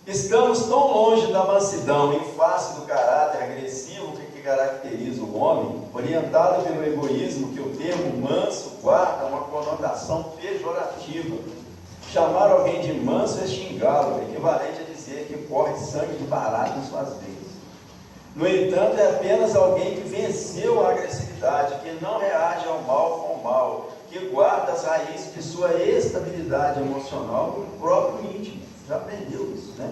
Estamos tão longe da mansidão em face do caráter agressivo que caracteriza o homem, orientado pelo egoísmo, que o termo manso guarda uma conotação pejorativa. Chamar alguém de manso é xingá-lo, equivalente a dizer que corre sangue de barata em suas veias. No entanto, é apenas alguém que venceu a agressividade, que não reage ao mal com o mal, que guarda as raízes de sua estabilidade emocional no próprio íntimo. Já aprendeu isso, né?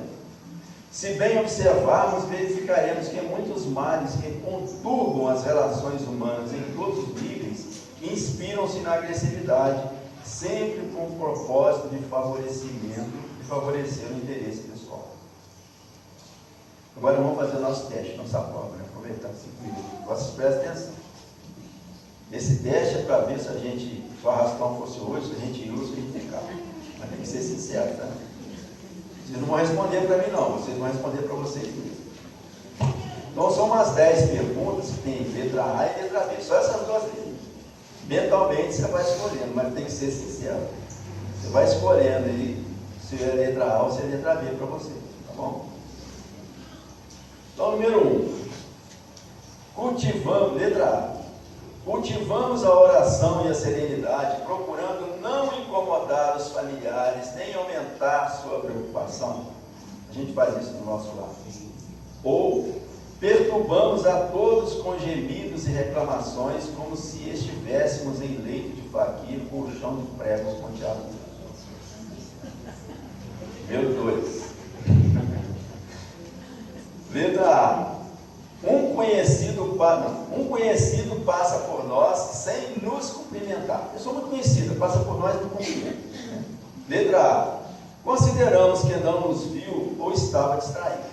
Se bem observarmos, verificaremos que muitos males que conturbam as relações humanas em todos os níveis inspiram-se na agressividade, sempre com o propósito de favorecimento e favorecer o interesse pessoal. Agora vamos fazer o nosso teste, nossa prova, né? Aproveitar 5 minutos. Vocês prestem atenção. Esse teste é para ver se o arrastão fosse hoje, se a gente usa, se a gente ficava. Mas tem que ser sincero, tá? Vocês não vão responder para mim, não. Vocês vão responder para vocês mesmos. Então, são umas 10 perguntas que tem letra A e letra B. Só essas duas aí. Mentalmente, você vai escolhendo, mas tem que ser sincero. Você vai escolhendo aí se é letra A ou se é letra B para você. Tá bom? Então, número 1. Cultivamos, letra A. Cultivamos a oração e a serenidade, procurando não incomodar os familiares, nem aumentar sua preocupação. A gente faz isso no nosso lar. Ou perturbamos a todos com gemidos e reclamações, como se estivéssemos em leito de faquir, colchão de pregos ponteados. Meu 2. Letra A. Um conhecido passa por nós sem nos cumprimentar. Pessoa muito conhecida, passa por nós e não cumprimenta. Letra A. Consideramos que não nos viu ou estava distraído.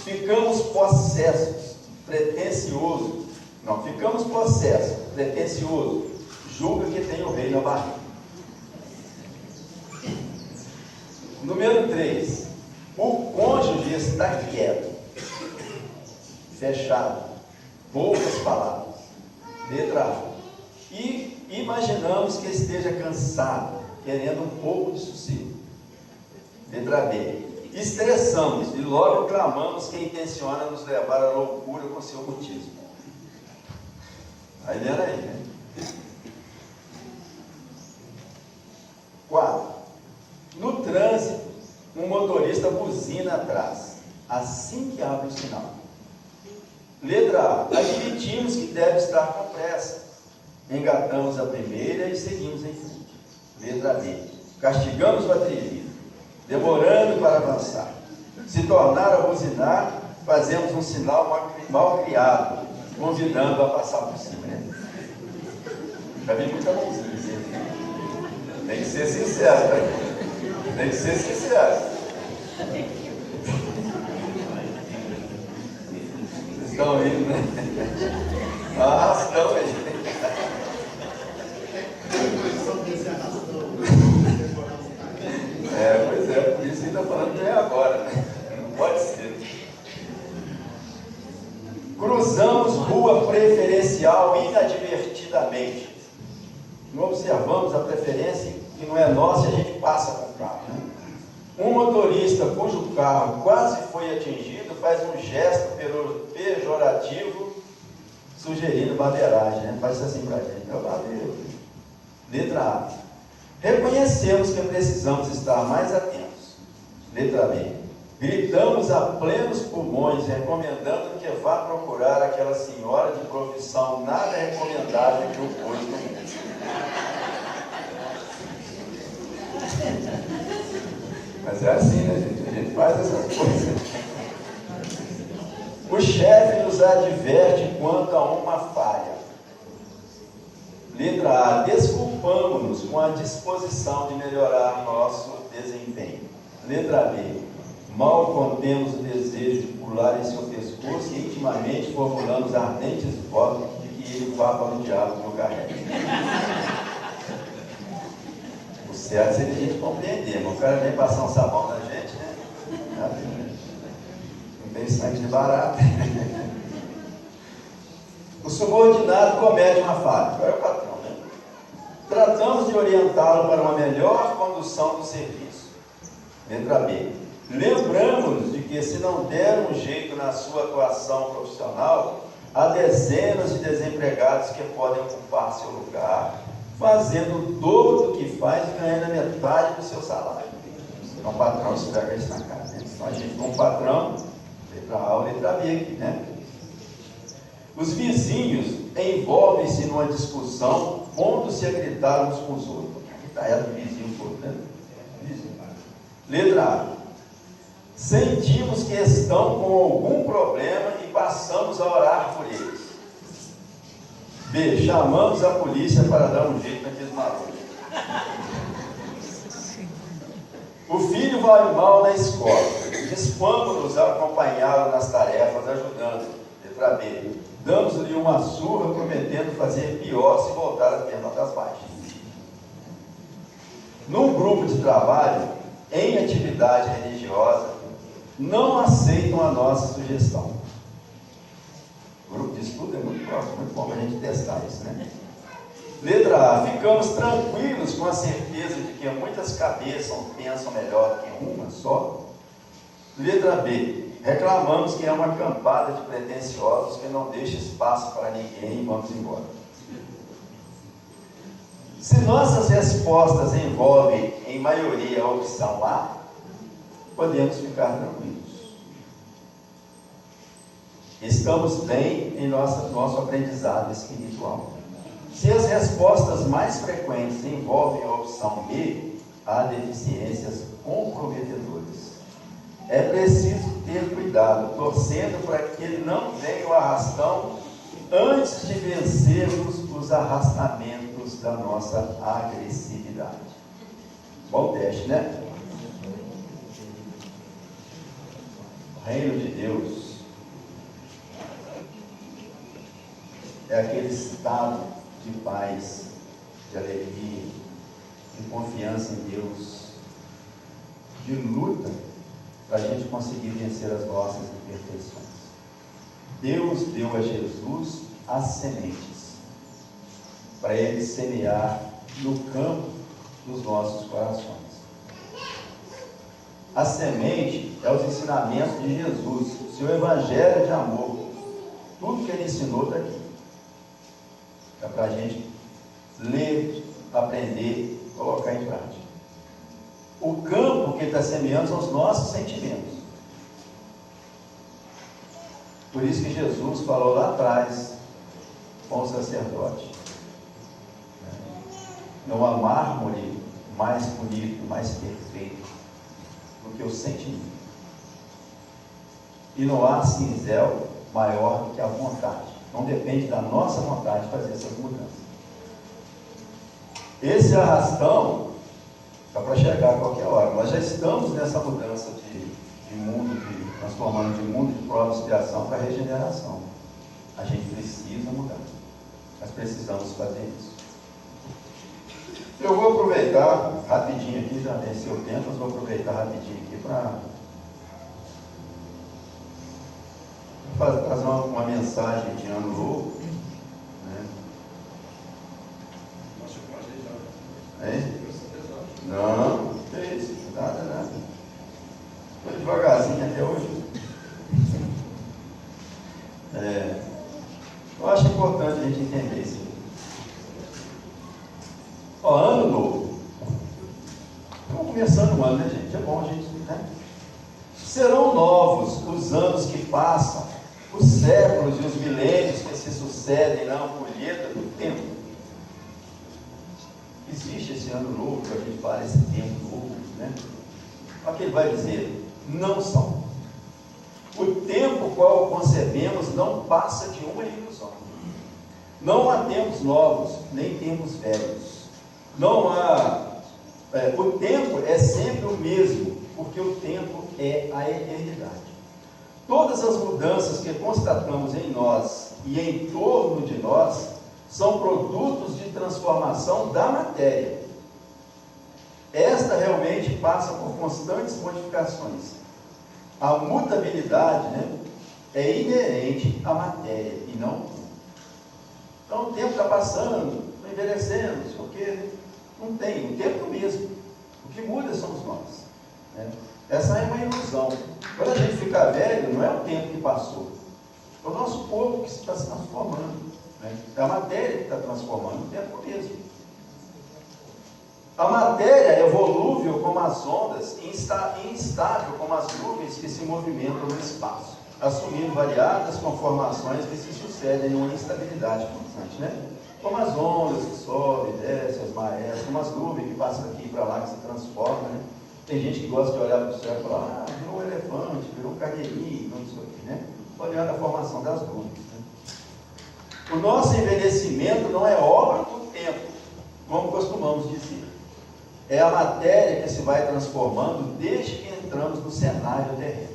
Ficamos possessos, pretensioso. Julga que tem o rei na barriga. Número 3. O cônjuge está quieto, fechado, poucas palavras. Letra A. E imaginamos que esteja cansado, querendo um pouco de sossego. Letra B. Estressamos e logo clamamos que intenciona nos levar à loucura com seu mutismo. Aí lendo aí, né? 4. No trânsito, um motorista buzina atrás, assim que abre o sinal. Letra A. Admitimos que deve estar com pressa. Engatamos a primeira e seguimos em frente. Letra B. Castigamos o atrevido, demorando para avançar. Se tornar a buzinar, fazemos um sinal mal criado, convidando a passar por cima. Já vi muita mãozinha. Tem que ser sincero, né? Tem que ser sincero. Estão indo, né? Arrastão aí. Pois é, por isso que ele está falando que é agora, né? Não pode ser. Cruzamos rua preferencial inadvertidamente. Não observamos a preferência que não é nossa e a gente passa com o carro, né? Um motorista cujo carro quase foi atingido faz um gesto pejorativo sugerindo bandeiragem, né? Faz assim para a gente. Valeu. Letra A. Reconhecemos que precisamos estar mais atentos. Letra B. Gritamos a plenos pulmões, recomendando que vá procurar aquela senhora de profissão nada recomendável que o pôs no mundo. Mas é assim, né, gente? A gente faz essas coisas. O chefe nos adverte quanto a uma falha. Letra A. Desculpamos-nos com a disposição de melhorar nosso desempenho. Letra B. Mal contemos o desejo de pular em seu pescoço e intimamente formulamos ardentes votos de que ele vá para o diabo no carrego. O certo seria a gente compreender, mas o cara vem passar um sabão na gente, né? Não tem sangue de barata. O subordinado comete uma falha. Qual é o patrão, né? Tratamos de orientá-lo para uma melhor condução do serviço. Letra B. Lembramos de que, se não der um jeito na sua atuação profissional, há dezenas de desempregados que podem ocupar seu lugar, fazendo o dobro do que faz e ganhando a metade do seu salário. Então, o patrão esfrega isso na cara, né? Então, a gente, como patrão, letra A ou letra B aqui, né? Os vizinhos envolvem-se numa discussão, pondo-se a gritar uns com os outros. Está ela do vizinho todo, né? Letra A. Sentimos que estão com algum problema e passamos a orar por eles. B. Chamamos a polícia para dar um jeito naqueles malucos. O filho vai mal na escola. Dispomos-nos a acompanhá-lo nas tarefas, ajudando. Letra B. Damos-lhe uma surra, prometendo fazer pior se voltar a ter notas baixas. Num grupo de trabalho, em atividade religiosa, não aceitam a nossa sugestão. O grupo de estudo é muito próximo, muito bom para a gente testar isso, né? Letra A. Ficamos tranquilos com a certeza de que muitas cabeças pensam melhor que uma só. Letra B. Reclamamos que é uma campada de pretensiosos que não deixa espaço para ninguém e vamos embora. Se nossas respostas envolvem, em maioria, a opção A, podemos ficar tranquilos. Estamos bem em nosso aprendizado espiritual. Se as respostas mais frequentes envolvem a opção B, há deficiências comprometedoras. É preciso ter cuidado, torcendo para que ele não venha o arrastão antes de vencermos os arrastamentos da nossa agressividade. Bom teste, né? O reino de Deus é aquele estado de paz, de alegria, de confiança em Deus, de luta para a gente conseguir vencer as nossas imperfeições. Deus deu a Jesus as sementes para ele semear no campo dos nossos corações. A semente é os ensinamentos de Jesus, seu evangelho de amor. Tudo que ele ensinou está aqui. É para a gente ler, aprender, colocar em prática. O campo que ele está semeando são os nossos sentimentos. Por isso que Jesus falou lá atrás com o sacerdote: não há mármore mais bonito, mais perfeito do que o sentimento. E não há cinzel maior do que a vontade. Não depende da nossa vontade fazer essas mudanças. Esse arrastão está para chegar a qualquer hora. Nós já estamos nessa mudança de transformando de mundo de prova e expiação para regeneração. A gente precisa mudar. Nós precisamos fazer isso. Eu vou aproveitar rapidinho aqui, já venceu o tempo, mas vou aproveitar rapidinho aqui para fazer uma mensagem de ano novo. Né? Não, que é isso? Nada. Estou devagarzinho até hoje. Eu acho importante a gente entender isso. Ano novo. Estamos começando o ano, né, gente? É bom a gente, né? Serão novos os anos que passam, os séculos e os milênios que se sucedem na ampulheta do tempo. Existe esse ano novo, que a gente fala, esse tempo novo, né? Olha o que ele vai dizer: não são. O tempo qual concebemos não passa de uma ilusão. Não há tempos novos, nem tempos velhos. Não há. O tempo é sempre o mesmo, porque o tempo é a eternidade. Todas as mudanças que constatamos em nós e em torno de nós são produtos de transformação da matéria. Esta realmente passa por constantes modificações. A mutabilidade, né, é inerente à matéria e não ao tempo. Então o tempo está passando, está envelhecendo, porque não tem, o tempo mesmo. O que muda somos nós. Né? Essa é uma ilusão. Quando a gente fica velho, não é o tempo que passou, é o nosso corpo que está se transformando. Né? É a matéria que está transformando, o tempo mesmo. A matéria é volúvel como as ondas e instável como as nuvens que se movimentam no espaço, assumindo variadas conformações que se sucedem numa instabilidade constante, né? Como as ondas que sobem, descem, as marés, como as nuvens que passam daqui para lá, que se transformam, né? Tem gente que gosta de olhar para o céu e falar: virou um elefante, virou um carneirinho, não sei o que, né? Olhando a formação das nuvens. Né? O nosso envelhecimento não é obra do tempo, como costumamos dizer. É a matéria que se vai transformando desde que entramos no cenário terreno.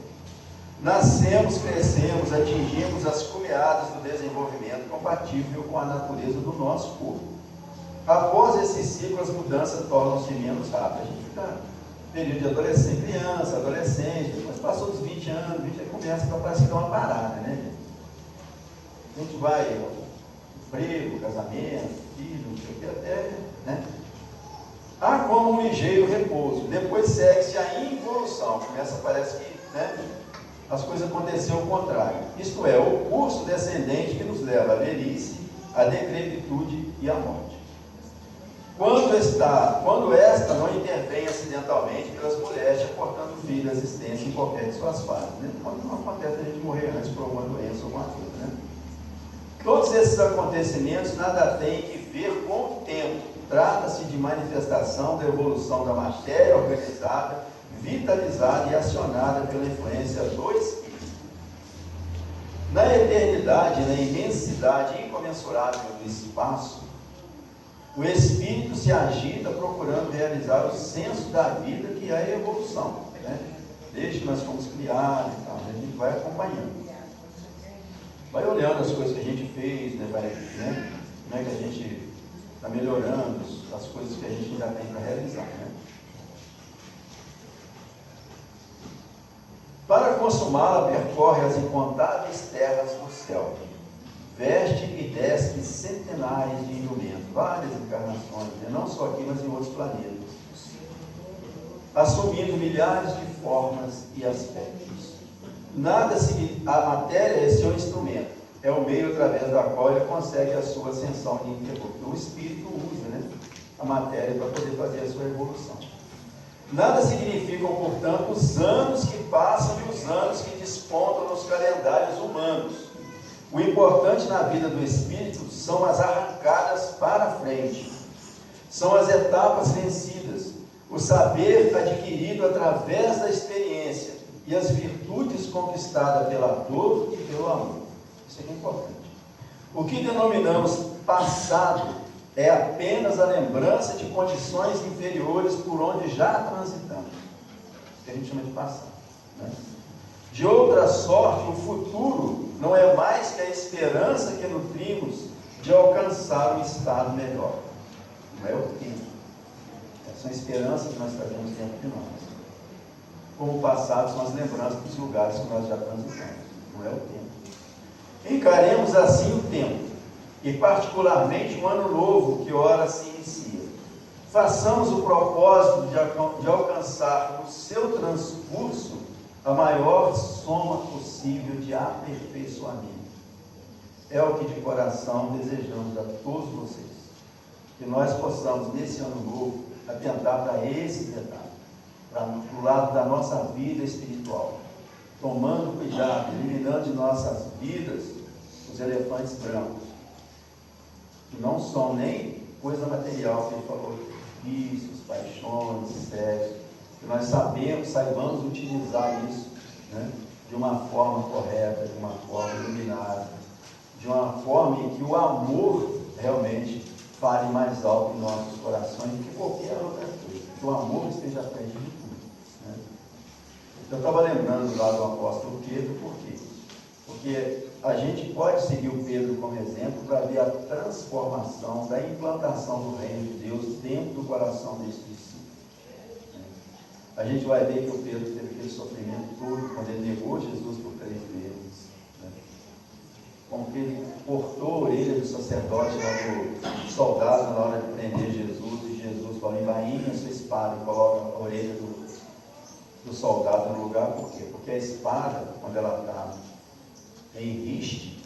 Nascemos, crescemos, atingimos as cumeadas do desenvolvimento compatível com a natureza do nosso corpo. Após esse ciclo, as mudanças tornam-se menos rápidas. A gente fica no período de adolescente, criança, adolescente, depois passou dos 20 anos, aí começa a parecer uma parada, né? A gente vai, emprego, casamento, filho, não sei o que, até, né? Há como um ligeiro repouso, depois segue-se a involução, começa, parece que, né, as coisas aconteceram ao contrário, isto é, o curso descendente que nos leva à velhice, à decrepitude e à morte. Quando esta não intervém acidentalmente pelas molestias, cortando o fio da existência em qualquer de suas fases, né? Quando não acontece a gente morrer antes por alguma doença ou alguma coisa, né? Todos esses acontecimentos nada têm que ver com o tempo. Trata-se de manifestação da evolução da matéria organizada, vitalizada e acionada pela influência do Espírito. Na eternidade, na imensidade incomensurável do espaço, o Espírito se agita procurando realizar o senso da vida, que é a evolução. Né? Desde que nós fomos criados e tal, a gente vai acompanhando. Vai olhando as coisas que a gente fez, né? Como é que a gente está melhorando as coisas que a gente ainda tem para realizar, né? Para consumá-la, percorre as incontáveis terras do céu, veste e desce centenários de indumentos, várias encarnações, né? Não só aqui, mas em outros planetas, assumindo milhares de formas e aspectos. A matéria é seu instrumento, é o meio através da qual ele consegue a sua ascensão de interrupto. O Espírito usa, né, a matéria para poder fazer a sua evolução. Nada significam, portanto, os anos que passam e os anos que despontam nos calendários humanos. O importante na vida do Espírito são as arrancadas para frente, são as etapas vencidas, o saber adquirido através da experiência e as virtudes conquistadas pela dor e pelo amor. Isso é importante. O que denominamos passado é apenas a lembrança de condições inferiores por onde já transitamos. Que a gente chama de passado. né? De outra sorte, o futuro não é mais que a esperança que nutrimos de alcançar um estado melhor. Não é o tempo. São esperanças que nós trazemos dentro de nós. Como o passado são as lembranças dos lugares que nós já transitamos. Não é o tempo. Encaremos assim o tempo, e particularmente um ano novo que ora se inicia. Façamos o propósito de alcançar no seu transcurso a maior soma possível de aperfeiçoamento. É o que de coração desejamos a todos vocês. Que nós possamos, nesse ano novo, atentar para esse detalhe, para o lado da nossa vida espiritual, tomando cuidado, eliminando de nossas vidas os elefantes brancos, que não são nem coisa material, que ele falou, vícios, paixões, sexo, que nós saibamos utilizar isso, né, de uma forma correta, de uma forma iluminada, de uma forma em que o amor realmente fale mais alto em nossos corações do que qualquer outra coisa, que o amor esteja à frente de tudo, né? Eu estava lembrando lá do apóstolo Pedro, por quê? Porque a gente pode seguir o Pedro como exemplo para ver a transformação da implantação do reino de Deus dentro do coração desse discípulo. A gente vai ver que o Pedro teve aquele sofrimento todo quando ele negou Jesus por 3 vezes, né? Como que ele cortou a orelha do sacerdote, do soldado, na hora de prender Jesus, e Jesus falou, embainha a sua espada e coloca a orelha do soldado no lugar. Por quê? Porque a espada, quando ela está em riste,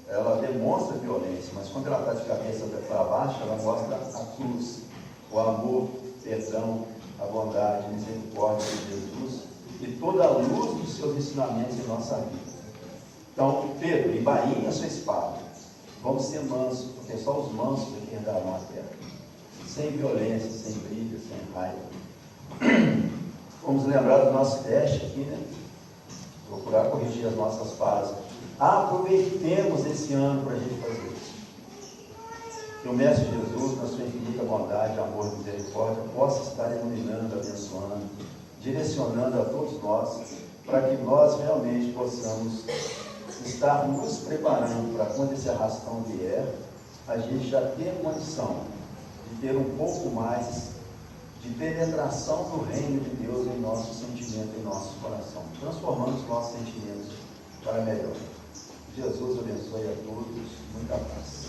ela demonstra violência, mas quando ela está de cabeça para baixo, ela mostra a cruz, o amor, perdão, a bondade, a misericórdia de Jesus e toda a luz dos seus ensinamentos em nossa vida. Então, Pedro, embainha a sua espada, vamos ser mansos, porque só os mansos que herdarão a terra, sem violência, sem briga, sem raiva. Vamos lembrar do nosso teste aqui, né? Procurar corrigir as nossas falhas. Aproveitemos esse ano para a gente fazer isso. Que o Mestre Jesus, na sua infinita bondade, amor e misericórdia, possa estar iluminando, abençoando, direcionando a todos nós, para que nós realmente possamos estar nos preparando para quando esse arrastão vier, a gente já ter condição de ter um pouco mais de penetração do reino de Deus em nosso sentimento, em nosso coração, transformando os nossos sentimentos para melhor. Jesus abençoe a todos, muita paz.